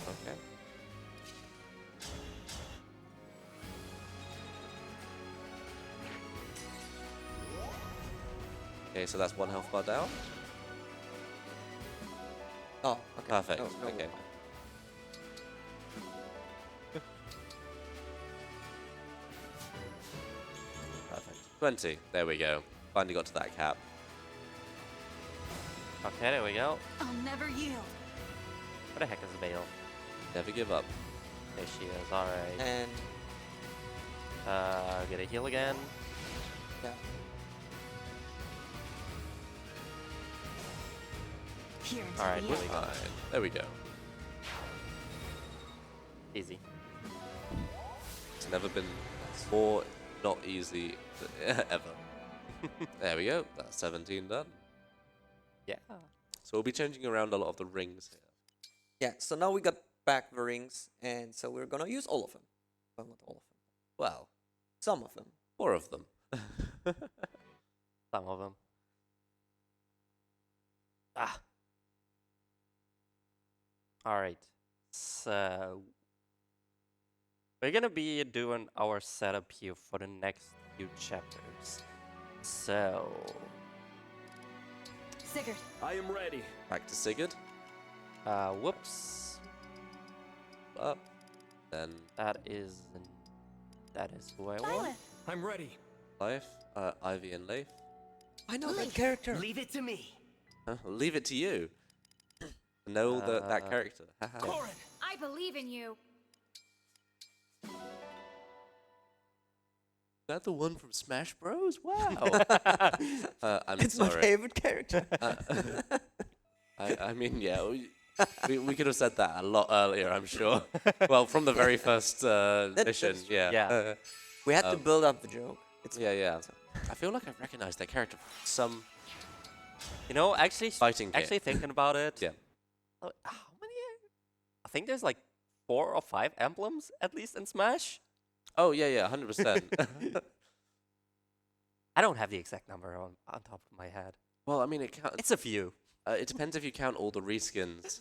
Okay. Okay, so that's 1 health bar down. Oh, okay. Perfect. No, no. Okay. Perfect. 20. There we go. Finally got to that cap. Okay, there we go. I'll never yield. What the heck is Bale? Never give up. There she is. All right. And Get a heal again. yeah. Here until All right, the here end. we go. Fine. There we go. Easy. It's never been more not easy ever. There we go. That's 17 done. Yeah. So we'll be changing around a lot of the rings here. Yeah, so now we got back the rings, and so we're gonna use all of them. Well, not all of them. Well, Some of them. 4 of them. Some of them. Ah. All right. So we're gonna be doing our setup here for the next few chapters. So Sigurd. I am ready. Back to Sigurd. whoops. Up. Then That is who I want. I'm ready. Life. Ivy and Leif. I know that character. Leave it to me. Leave it to you. Know that character. Haha. Corin. I believe in you. Is that the one from Smash Bros? Wow. I'm It's my sorry. favorite character. I mean, yeah, we could have said that a lot earlier, I'm sure. Well, from the very first mission, that's yeah. Yeah. We had to build up the joke. It's Yeah. I feel like I've recognized that character from some You know, actually, fighting game. actually thinking about it. Yeah. How many? I think there's like 4 or 5 emblems at least in Smash. Oh, yeah, 100%. I don't have the exact number on top of my head. Well, I mean, it counts. It's a few. It depends if you count all the reskins.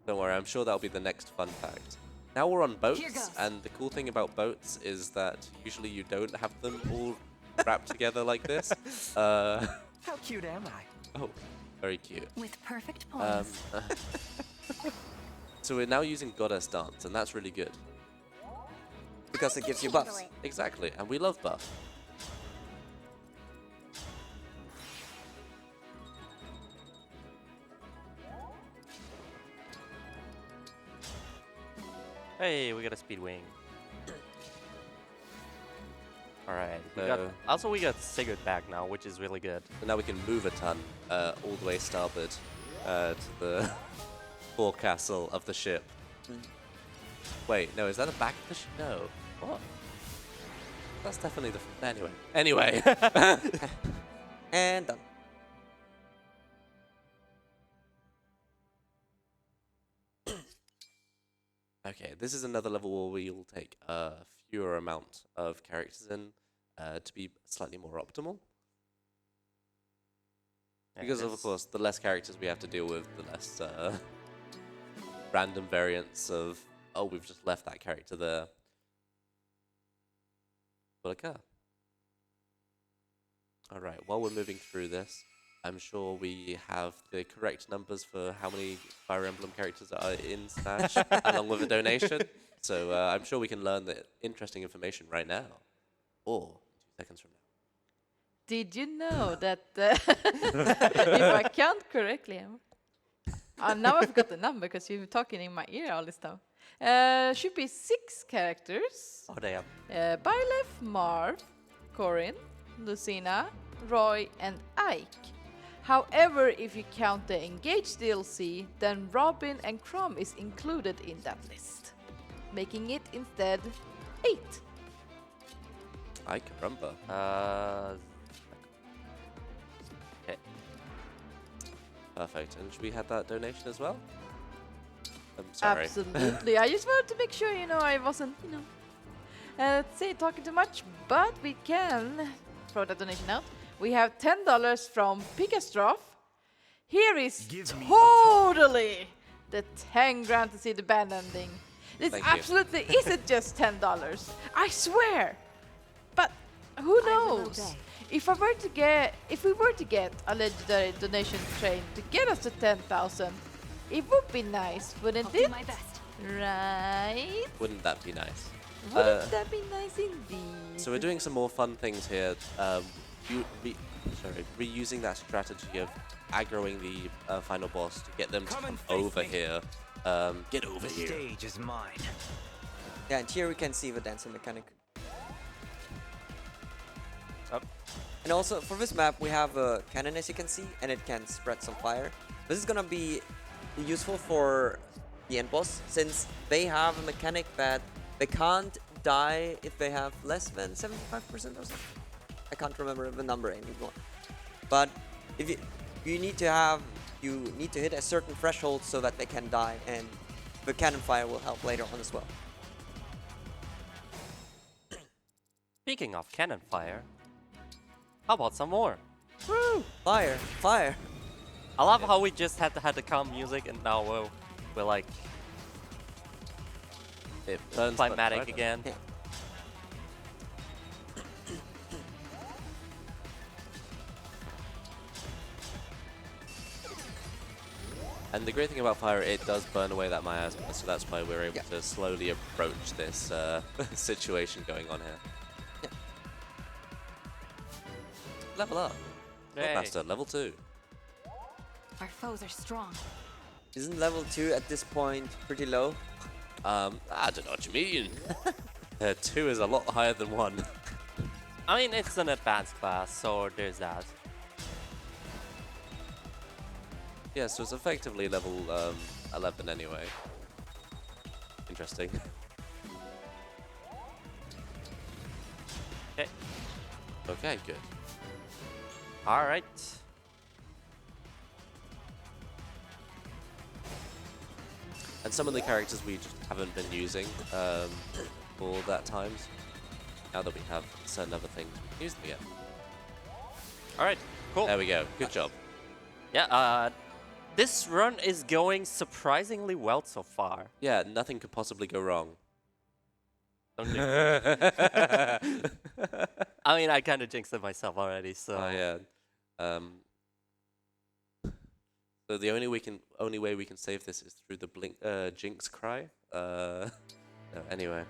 Don't worry, I'm sure that'll be the next fun fact. Now we're on Here boats, goes. and the cool thing about boats is that usually you don't have them all wrapped together like this. How cute am I? Oh, very cute. With perfect Um, poise. so we're now using Goddess Dance, and that's really good. because it gives you buffs. Exactly, and we love buff. Hey, we got a speed wing. All right. We got Sigurd back now, which is really good. And now we can move a ton all the way starboard to the forecastle of the ship. Wait, no, is that the back of the ship? No. What? That's definitely the... Anyway. And done. Okay, this is another level where we'll take a fewer amount of characters in to be slightly more optimal. Because of course, the less characters we have to deal with, the less random variants of, oh, we've just left that character there. Will occur. Alright, while we're moving through this, I'm sure we have the correct numbers for how many Fire Emblem characters are in Smash, along with a donation. So I'm sure we can learn the interesting information right now, or 2 seconds from now. Did you know that if I count correctly, now I forgot the number because you've been talking in my ear all this time. Should be 6 characters. Oh damn. Byleth, Marv, Corin, Lucina, Roy, and Ike. However, if you count the Engage DLC, then Robin and Chrom is included in that list, making it instead 8. I can remember. Okay. Perfect. And should we have that donation as well? I'm sorry. Absolutely. I just wanted to make sure, I wasn't, let's say talking too much, but we can throw that donation out. We have $10 from Picastroph. Here is Give me totally the 10 grand to see the band ending. This Thank you. absolutely isn't just $10. I swear. But who will knows? obey. If we were to get a legendary donation train to get us to 10,000, it would be nice, wouldn't I'll it? do my best. Right? Wouldn't that be nice? Wouldn't that be nice indeed? So we're doing some more fun things here. Reusing that strategy of aggroing the final boss to get them to Come come and face over me. here. Get over The here. stage is mine. Yeah, and here we can see the dancing mechanic. Up. And also, for this map, we have a cannon, as you can see, and it can spread some fire. This is gonna be useful for the end boss, since they have a mechanic that they can't die if they have less than 75% or something. I can't remember the number anymore. But if you need to hit a certain threshold so that they can die, and the cannon fire will help later on as well. Speaking of cannon fire, how about some more? Fire! Fire! I love how we just had the calm music and now we're like It burns climatic right? again. Yeah. And the great thing about fire, it does burn away that miasma, so that's why we're able to slowly approach this situation going on here. Yeah. Level up. Yay. Master, level 2. Our foes are strong. Isn't level 2 at this point pretty low? I don't know what you mean. 2 is a lot higher than 1. I mean, it's an advanced class, so there's that. Yeah, so it's effectively level 11 anyway. Interesting. Okay. Okay, good. All right. And some of the characters we just haven't been using all that times. Now that we have certain other things, we can use them again. All right. Cool. There we go. Good job. Yeah. This run is going surprisingly well so far. Yeah, nothing could possibly go wrong. Don't you? I mean, I kind of jinxed it myself already, so. Oh yeah. So the only way we can save this is through the jinx cry. No, anyway.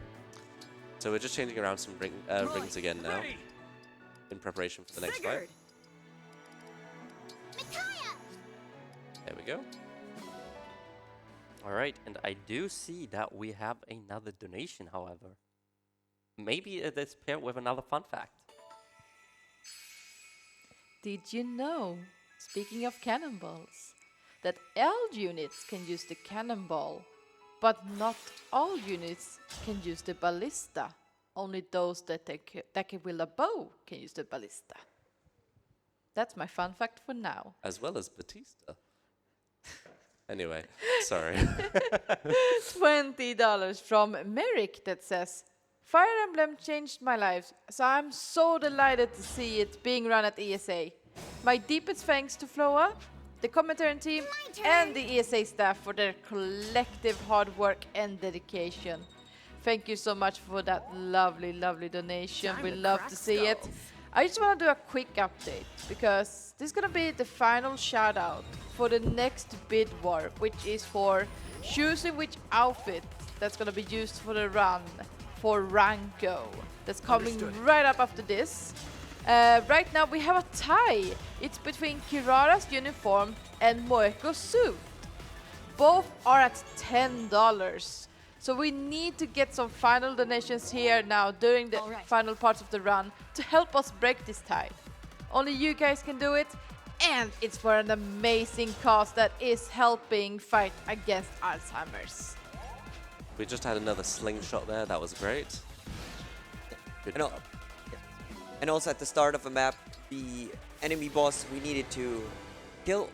So we're just changing around some rings again now, in preparation for the next fight. There we go. All right, and I do see that we have another donation, however. Maybe it is paired with another fun fact. Did you know, speaking of cannonballs, that all units can use the cannonball, but not all units can use the ballista? Only those that can wield a bow can use the ballista. That's my fun fact for now. As well as Batista. Anyway, sorry. $20 from Merrick that says, Fire Emblem changed my life, so I'm so delighted to see it being run at ESA. My deepest thanks to Floha, the commentary team, and the ESA staff for their collective hard work and dedication. Thank you so much for that lovely, lovely donation. We love to see it. I just want to do a quick update because this is going to be the final shout out for the next bid war, which is for choosing which outfit that's going to be used for the run for Ranko. That's coming right up after this. Right now we have a tie. It's between Kirara's uniform and Moeko's suit. Both are at $10. So we need to get some final donations here now during the final parts of the run to help us break this tie. Only you guys can do it, and it's for an amazing cause that is helping fight against Alzheimer's. We just had another slingshot there. That was great. Good job. And also at the start of a map, the enemy boss we needed to kill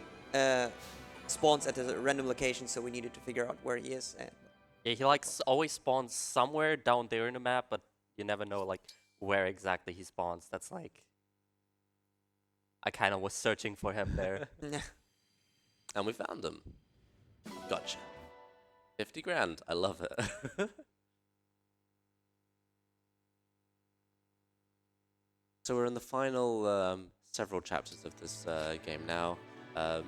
spawns at a random location, so we needed to figure out where he is. Yeah, he always spawns somewhere down there in the map, but you never know like where exactly he spawns. That's like I kind of was searching for him there. And we found him. Gotcha. 50 grand. I love it. So we're in the final several chapters of this game now. And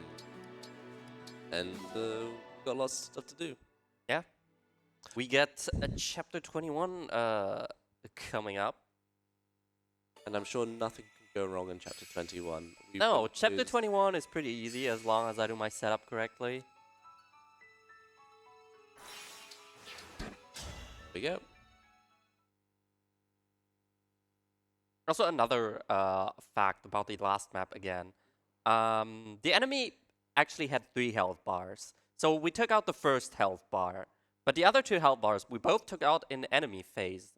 we've got lots of stuff to do. Yeah. We get a chapter 21 coming up. And I'm sure nothing can go wrong in chapter 21. No, chapter 21 is pretty easy as long as I do my setup correctly. There we go. Also, another fact about the last map again. The enemy actually had 3 health bars. So we took out the first health bar. But the other 2 health bars, we both took out in enemy phase.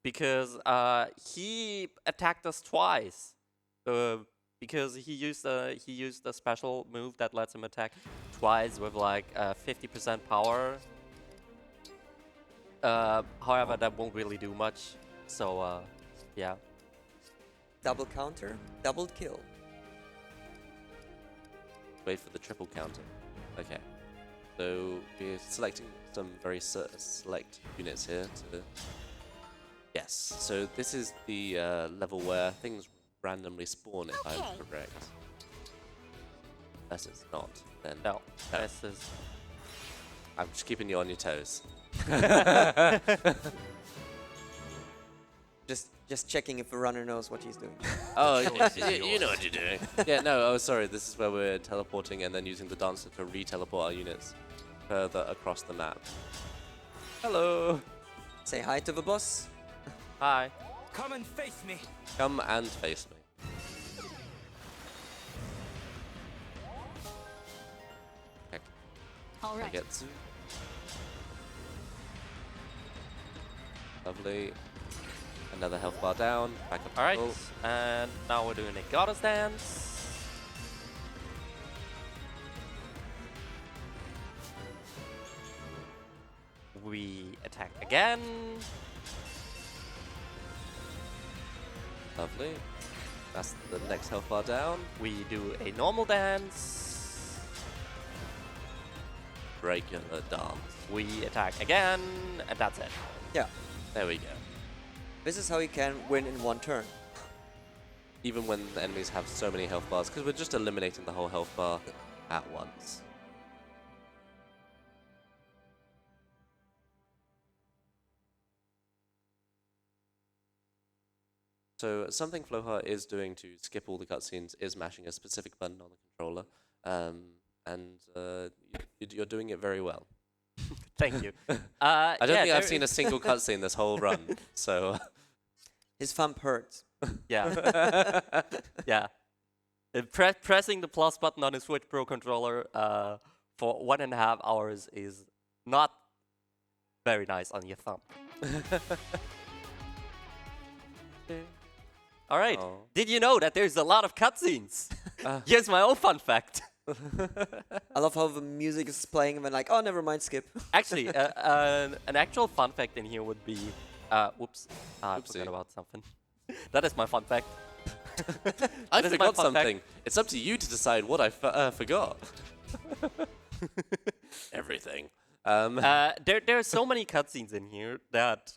Because he attacked us twice. Because he used a special move that lets him attack twice with like 50% power. However, that won't really do much. So, yeah. Double counter, double kill. wait for the triple counter. Okay. So we're selecting some very select units here to... Yes, so this is the level where things randomly spawn, if I'm correct. Unless it's not, then... No, this is... I'm just keeping you on your toes. Just checking if the runner knows what he's doing. Oh, you know what you're doing. Yeah, no, oh, sorry, this is where we're teleporting and then using the dancer to re-teleport our units further across the map. Hello! Say hi to the boss. Hi. Come and face me. Come and face me. Okay, All I right. get to. Lovely. Another health bar down. Back up to Alright, full. and now we're doing a goddess dance. We attack again. Lovely. That's the next health bar down. We do a normal dance. Regular dance. We attack again, and that's it. Yeah, There we go. this is how you can win in one turn. Even when the enemies have so many health bars, because we're just eliminating the whole health bar at once. So something Floha is doing to skip all the cutscenes is mashing a specific button on the controller, and you're doing it very well. Thank you. I don't think I've there seen a is- single cutscene this whole run, so... His thumb hurts. Yeah. Yeah. Pressing the plus button on a Switch Pro controller for 1.5 hours is not very nice on your thumb. All right. Oh. Did you know that there's a lot of cutscenes? Here's my own fun fact. I love how the music is playing and then like, oh, never mind, skip. Actually, an actual fun fact in here would be, whoops, I Oopsie. forgot about something. That is my fun fact. I This is my forgot fun fact. something. It's up to you to decide what I forgot. Everything. There are so many cutscenes in here that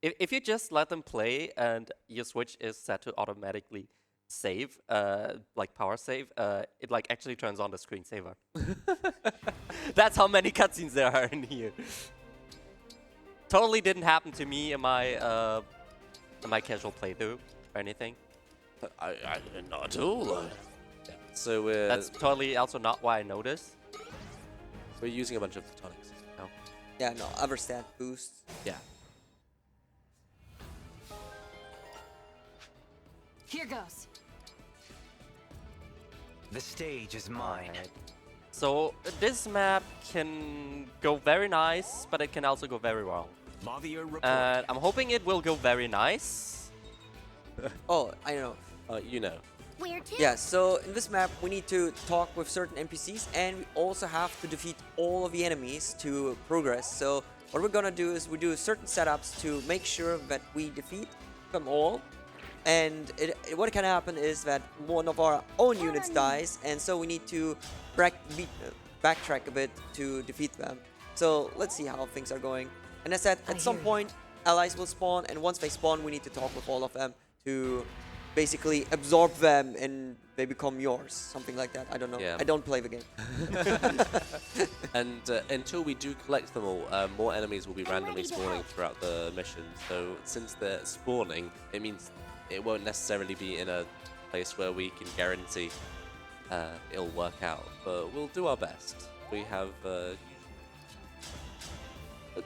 if you just let them play and your Switch is set to automatically save, like power save, it like actually turns on the screensaver. That's how many cutscenes there are in here. Totally didn't happen to me in my casual playthrough or anything. I not at all. So That's totally also not why I noticed. we're using a bunch of tonics now. Yeah, no, other stat boosts. Yeah. Here goes. The stage is mine. Alright. So this map can go very nice, but it can also go very wrong. Mavier report. And I'm hoping it will go very nice. Oh, I know. You know. Where to? Yeah, so in this map, we need to talk with certain NPCs, and we also have to defeat all of the enemies to progress. So what we're gonna do is we do certain setups to make sure that we defeat them all. And what can happen is that one of our own units dies, and so we need to backtrack a bit to defeat them. So let's see how things are going. And as I said, at some point, allies will spawn, and once they spawn, we need to talk with all of them to basically absorb them and they become yours. Something like that. I don't know. Yeah. I don't play the game. And until we do collect them all, more enemies will be I'm randomly ready to spawning help. throughout the mission. So since they're spawning, it means it won't necessarily be in a place where we can guarantee it'll work out. But we'll do our best. We have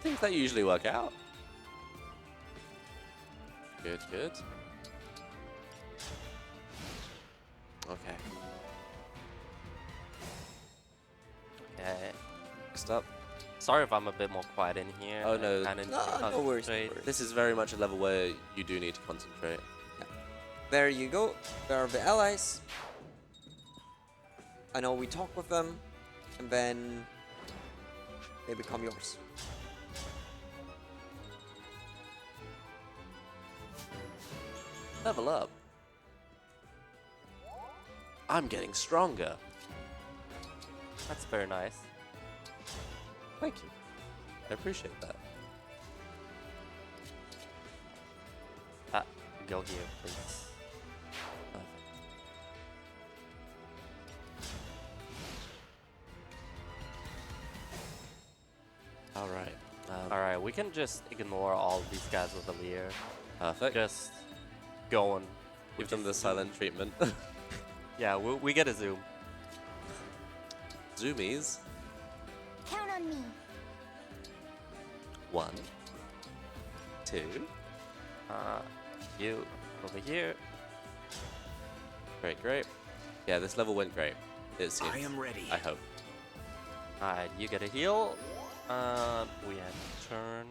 things that usually work out. Good, good. Okay. Next up. Sorry if I'm a bit more quiet in here. Oh, no. I kinda need to No worries, no concentrate. worries. This is very much a level where you do need to concentrate. There you go. There are the allies. I know we talk with them, and then they become yours. Level up. I'm getting stronger. That's very nice. Thank you. I appreciate that. Go here, please. Perfect. All right. Alright, we can just ignore all these guys with the Leer. Perfect. Just going. Give them the silent treatment. Yeah, we get a zoom. Zoomies. Count on me. 1, 2. You over here. Great, great. Yeah, this level went great. It seems. I am ready. I hope. Alright, you get a heal. We have to turn.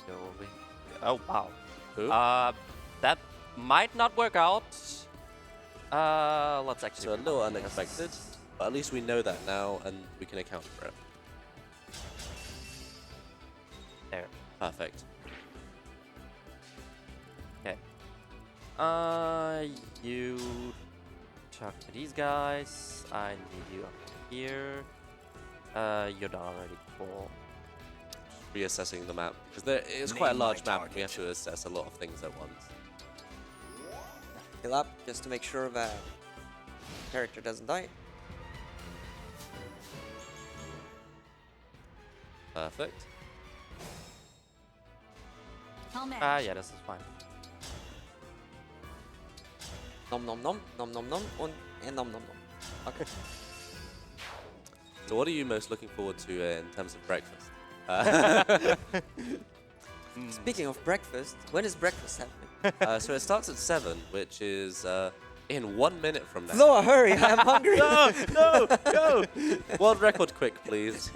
Go over here. Oh wow. Ooh. That might not work out. Let's actually. So a little unexpected, but at least we know that now and we can account for it. There. Perfect. Okay. You talk to these guys. I need you up here. You're done already. Cool. Reassessing the map because there is quite a large map. And we have to assess a lot of things at once. Heal up just to make sure that character doesn't die. Perfect. I'll manage. Yeah, this is fine. Nom nom nom, nom nom nom, and nom nom nom. Okay. So what are you most looking forward to in terms of breakfast? Speaking of breakfast, when is breakfast happening? So it starts at 7, which is in 1 minute from now. Floha, hurry! I'm hungry. No, go! World record quick, please.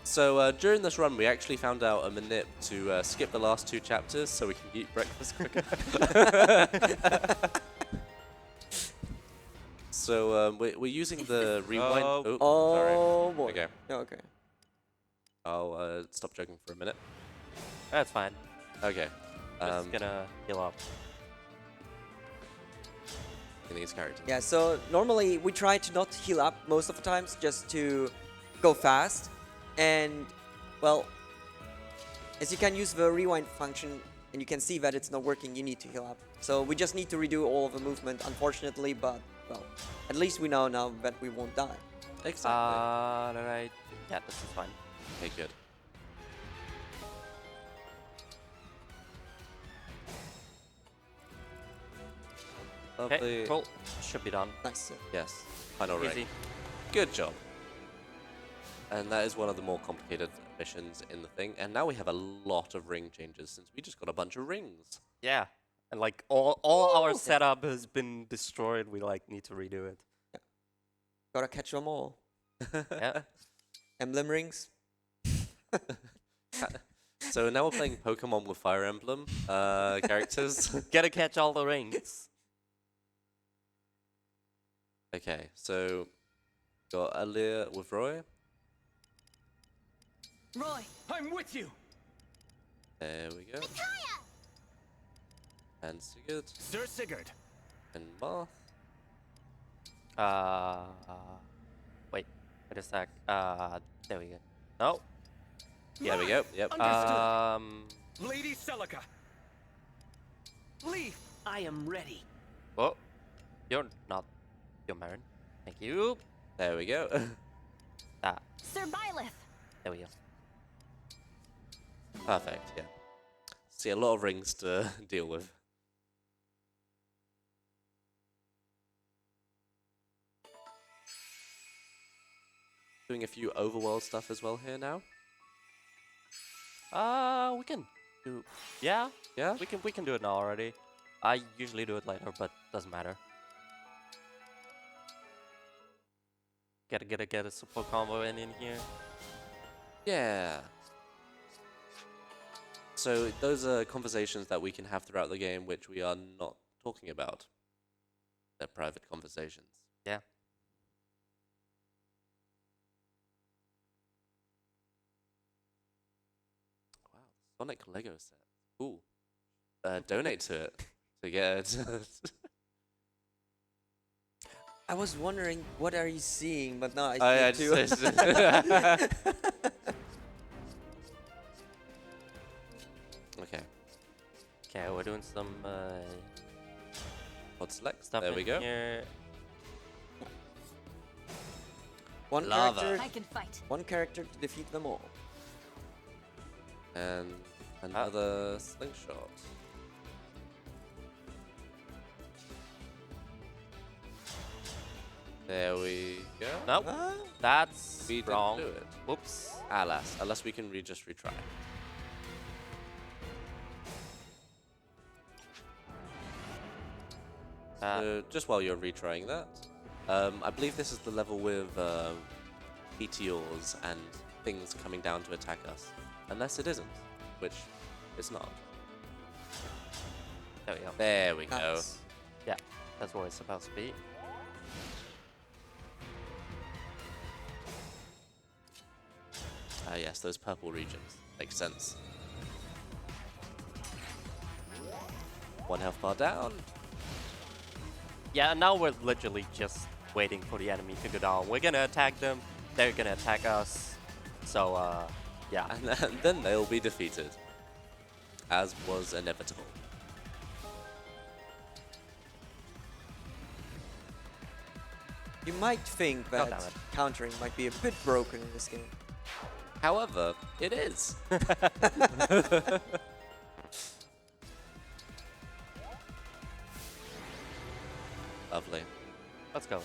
So during this run, we actually found out a manip to skip the last 2 chapters so we can eat breakfast quicker. So we're using the rewind. Oh boy. Okay. Okay. I'll stop joking for a minute. That's fine. Okay. Just gonna heal up. In these characters. Yeah. So normally we try to not heal up most of the times, just to go fast. And well, as you can use the rewind function, and you can see that it's not working, you need to heal up. So we just need to redo all of the movement, unfortunately. But well, at least we know now that we won't die. Exactly. Right. Yeah, this is fine. Okay, good. Okay, Lovely. cool. Should be done. Nice. Yes. Final rank. Easy. Good job. And that is one of the more complicated missions in the thing. And now we have a lot of ring changes since we just got a bunch of rings. Yeah. And like all our setup has been destroyed. We like need to redo it. Gotta catch them all. Yeah. Emblem rings. So now we're playing Pokemon with Fire Emblem characters. Gotta catch all the rings. Okay, so got Alia with Roy. Roy. I'm with you. There we go. And Sigurd. Sir Sigurd. And Marth. Wait a sec. There we go. No. There we go. Yep. Understood. Lady Celica. Leaf. I am ready. Oh, you're not. You're Marin. Thank you. There we go. Sir Byleth. There we go. Perfect, yeah. See, a lot of rings to deal with. Doing a few overworld stuff as well here now. We can do. Yeah, Yeah? we can do it now already. I usually do it later, but doesn't matter. Gotta get a support combo in here. Yeah. So those are conversations that we can have throughout the game which we are not talking about. They're private conversations. Yeah. Wow, Sonic Lego set. Cool. donate to it to get it. I was wondering, what are you seeing? But no, I see I it too. Okay. Okay, we're doing some Pod select. stuff There in we go. here. One Lava. character, I can fight. one character to defeat them all. And another slingshot. There we go. Nope, Ah, that's We didn't wrong. do it. Whoops. Alas, unless we can just retry. Just while you're retrying that, I believe this is the level with meteors and things coming down to attack us. Unless it isn't, which it's not. There we go. There we go. nice. Yeah, that's what it's supposed to be. Ah, yes, those purple regions. Makes sense. 1 health bar down. Yeah, now we're literally just waiting for the enemy to go down. We're gonna attack them, they're gonna attack us. So, yeah. And then they'll be defeated. As was inevitable. You might think Oh, that damn it. countering might be a bit broken in this game. However, it is. Lovely. Let's go.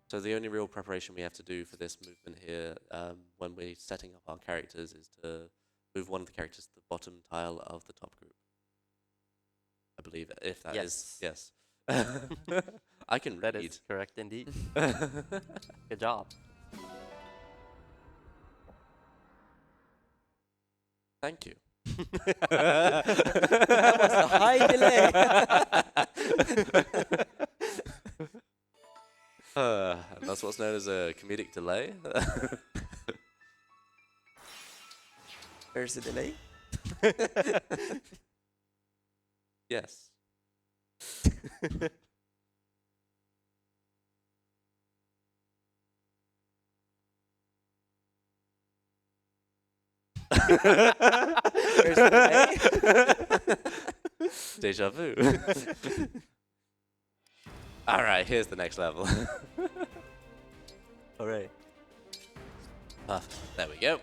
So the only real preparation we have to do for this movement here, when we're setting up our characters, is to move one of the characters to the bottom tile of the top group. I believe, if that is yes. I can That read. is correct indeed. Good job. Thank you. That was a high delay. And that's what's known as a comedic delay. There's a delay. Yes. There's a delay. Deja vu. All right, here's the next level. All right. There we go.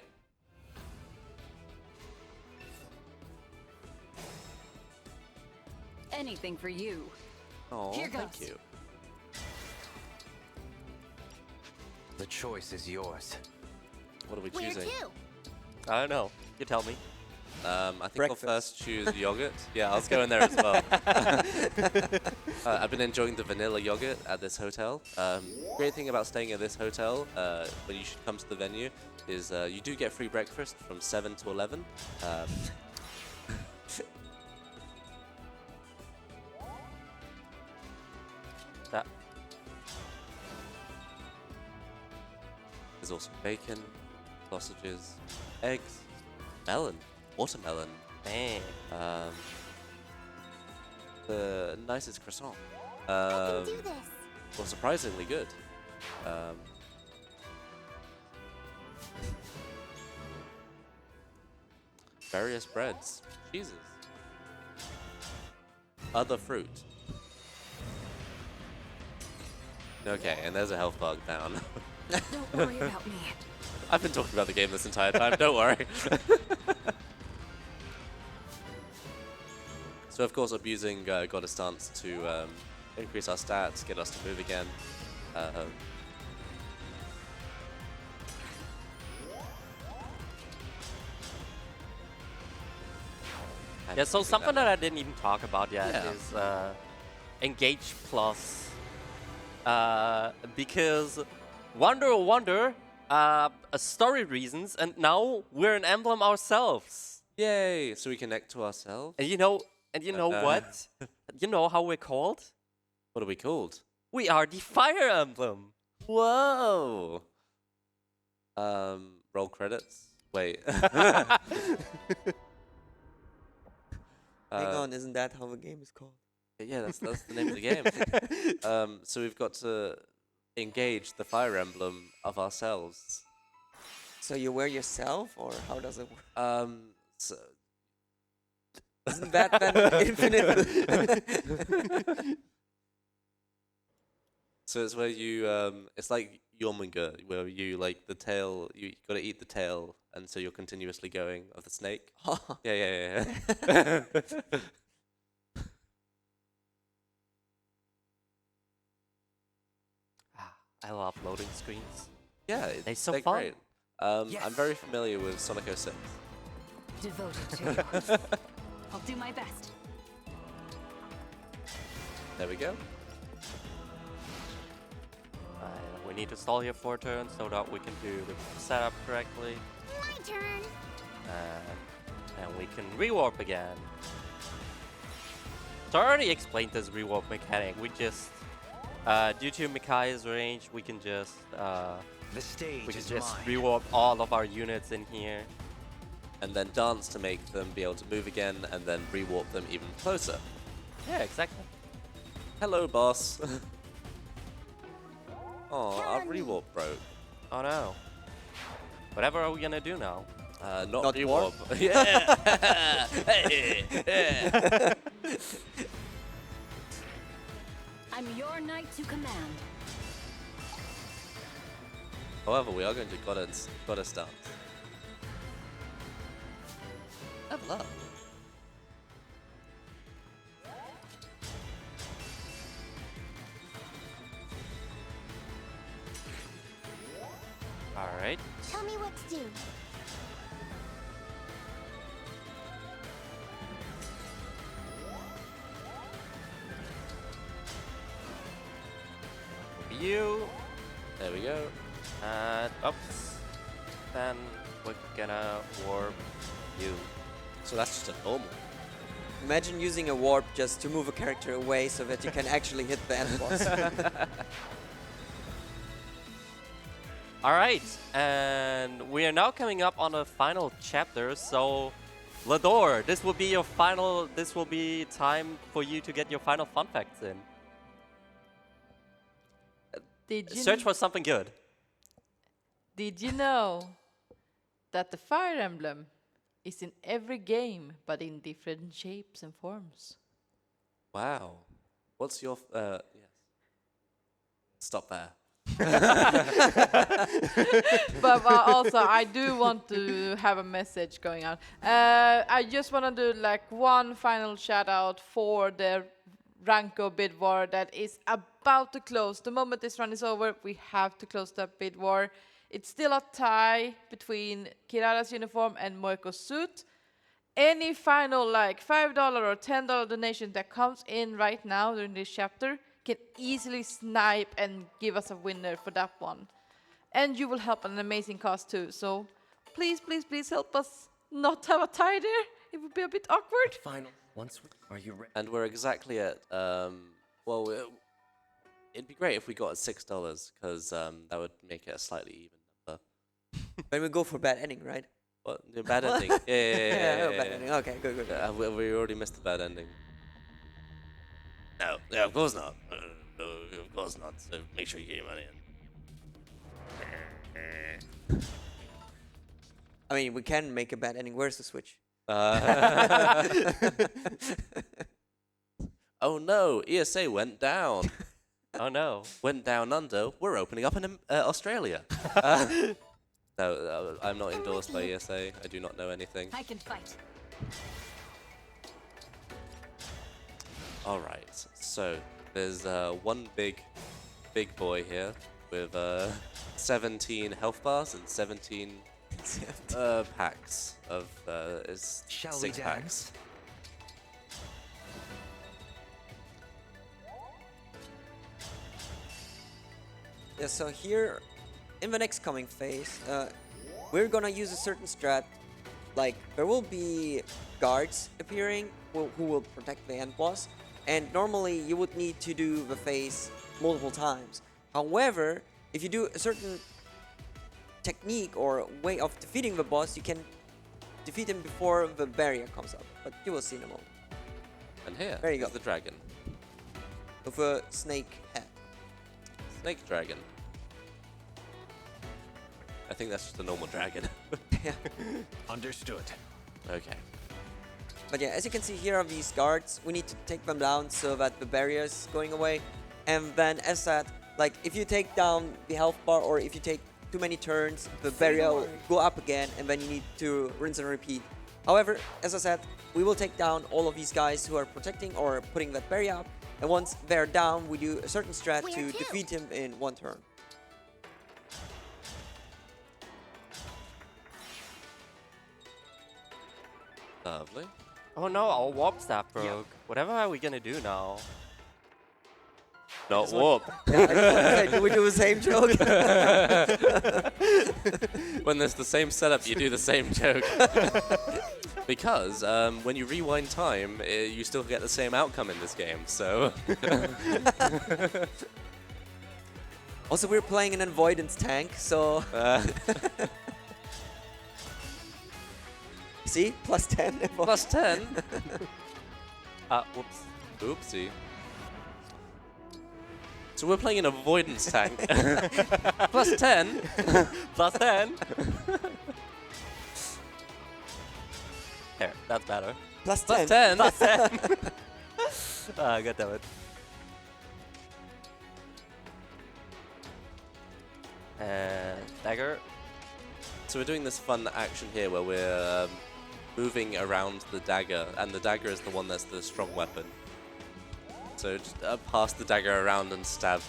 Anything for you. Oh, Here thank goes. you. The choice is yours. What are we Where choosing? to? I don't know. You tell me. I think Breakfast. I'll first choose yogurt. Yeah, I was going there as well. I've been enjoying the vanilla yogurt at this hotel. Great thing about staying at this hotel, when you should come to the venue, is you do get free breakfast from 7 to 11. That. There's also bacon, sausages, eggs, melon, watermelon, Man. the nicest croissant. I can do this. Well, surprisingly good. Various breads, cheeses, other fruit. Okay, and there's a health bug down. Don't worry about me. I've been talking about the game this entire time, don't worry. So of course I'm using Goddess Dance to increase our stats, get us to move again. And Yeah, so keeping something that I didn't even talk about yet Yeah. is Engage Plus. Because wonder, story reasons, and now we're an Emblem ourselves. Yay! So we connect to ourselves. And you know what? You know how we're called? What are we called? We are the Fire Emblem. Whoa! roll credits. Wait. Hang on, isn't that how the game is called? Yeah, that's the name of the game. So we've got to engage the fire emblem of ourselves. So you wear yourself, or how does it work? So Isn't that then infinite? so it's where you it's like Yomunga, where you like the tail. You got to eat the tail, and so you're continuously going of the snake. Yeah. I love loading screens. Yeah, They're so they're fun. great. I'm very familiar with Sonic 06. Devoted to you. I'll do my best. There we go. We need to stall here for a turn so that we can do the setup correctly. My turn. And we can rewarp again. So I already explained this rewarp mechanic. We just, due to Mikai's range, we can just, The stage we can is just mine. rewarp all of our units in here. And then dance to make them be able to move again, and then rewarp them even closer. Yeah, exactly. Hello, boss. Oh, our rewarp broke. Oh no. Whatever are we gonna do now? Not Not rewarp. Yeah. Hey, yeah. I'm your knight to command. However, we are going to goddess dance. Level up. Alright. Tell me what to do. You. There we go. Oops. Then we're gonna warp you. So that's just a normal. Imagine using a warp just to move a character away so that you can actually hit the end boss. Alright, and we are now coming up on the final chapter, so Lador, this will be time for you to get your final fun facts in. Search for something good. Did you know that the Fire Emblem is in every game, but in different shapes and forms? Wow. What's your yes. Stop there. But also, I do want to have a message going on. I just want to do like one final shout out for the Ranko bid war that is about to close. The moment this run is over, we have to close that bid war. It's still a tie between Kirara's uniform and Moiko's suit. Any final like $5 or $10 donation that comes in right now during this chapter can easily snipe and give us a winner for that one. And you will help an amazing cause too. So please, please, please help us not have a tie there. It would be a bit awkward. Final. Are you ready? And we're exactly at well, it'd be great if we got $6 because that would make it a slightly even number. Then we go for bad ending, right? What? The bad ending? Yeah. Bad ending. Okay, good. We already missed the bad ending. No, yeah, of course not. No, of course not. So make sure you get your money in. I mean, we can make a bad ending. Where's the switch? Oh no, ESA went down. Oh no. Went down under. We're opening up in Australia. No, I'm not endorsed by ESA. I do not know anything. I can fight. All right, so there's one big boy here with 17 health bars and 17 packs of Shall we 6 dance? packs. Yeah, so here, in the next coming phase, we're gonna use a certain strat. Like, there will be guards appearing who will protect the end boss, and normally you would need to do the phase multiple times. However, if you do a certain technique or way of defeating the boss, you can defeat him before the barrier comes up. But you will see in a moment. And here There you is go. the dragon. With a snake head. Snake dragon. I think that's just a normal dragon. Yeah. Understood. Okay. But yeah, as you can see here are these guards. We need to take them down so that the barrier is going away. And then as said, like if you take down the health bar or if you take too many turns, the barrier will go up again and then you need to rinse and repeat. However, as I said, we will take down all of these guys who are protecting or putting that barrier up. And once they're down, we do a certain strat Where to to? defeat him in one turn. Lovely. Oh no, our warp staff broke. Whatever are we gonna do now? Not warp. Do we do the same joke? When there's the same setup, you do the same joke. Because when you rewind time, you still get the same outcome in this game, so... Also, we're playing an avoidance tank, so... See? Plus 10. Plus 10? Whoops. Oopsie. So we're playing an avoidance tank. Plus 10? Plus 10. There, that's better. Plus Plus 10. 10? Plus 10. God damn it. Dagger. So we're doing this fun action here where we're moving around the dagger, and the dagger is the one that's the strong weapon. So just pass the dagger around and stab.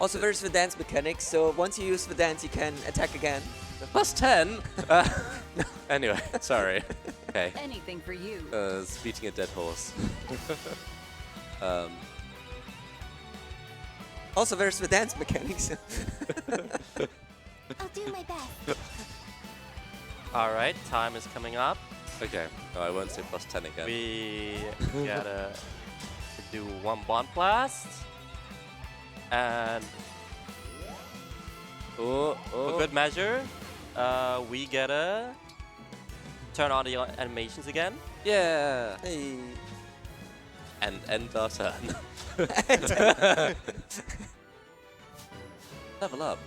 Also, there's the dance mechanic, so once you use the dance, you can attack again. Plus 10? Anyway, sorry. Okay. Anything for you. It's beating a dead horse. Also, there's the dance mechanics. I'll do my best. Alright, time is coming up. Okay. No, I won't say plus 10 again. We gotta do one bond blast. And for good measure, we gotta turn on the animations again. Yeah. Hey. And end our turn. Level up.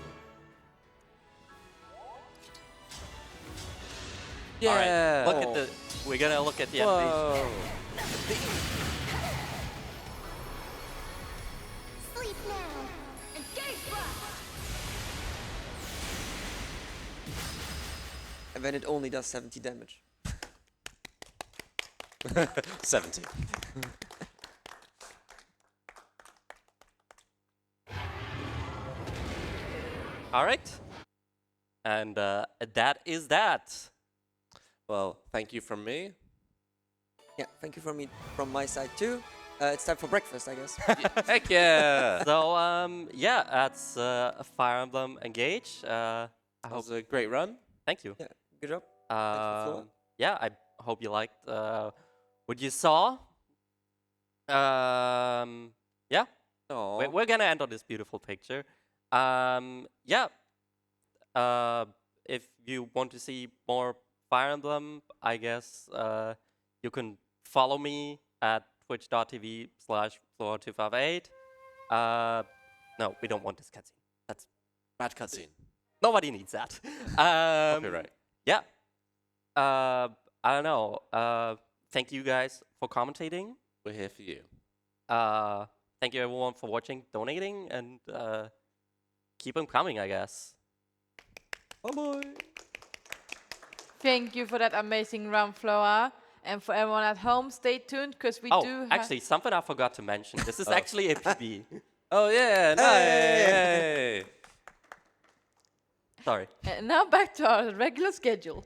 Yeah. Alright, look at the. We're gonna look at the animation. Whoa. Sleep now. And then it only does 70 damage. 70. Alright. And that is that. Well, thank you from me. Yeah, thank you from my side too. It's time for breakfast, I guess. Heck yeah! So, yeah, that's Fire Emblem Engage. That was a great run. Thank you. Yeah, good job. Floha. Yeah, I hope you liked what you saw. Yeah, Aww. we're gonna end on this beautiful picture. Yeah, if you want to see more Fire Emblem, I guess you can follow me at twitch.tv/Floha258. No, we don't want this cutscene. That's Bad cutscene. nobody needs that. Copyright. Yeah. I don't know. Thank you guys for commentating. We're here for you. Thank you everyone for watching, donating, and keep them coming, I guess. Bye-bye. Thank you for that amazing run, Floa. And for everyone at home, stay tuned because we do have... actually, something I forgot to mention. This is actually a PB. Oh yeah, nice! Hey! Sorry. Now back to our regular schedule.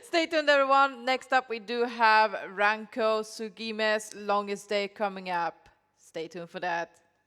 Stay tuned, everyone. Next up, we do have Ranko Sugime's Longest Day coming up. Stay tuned for that.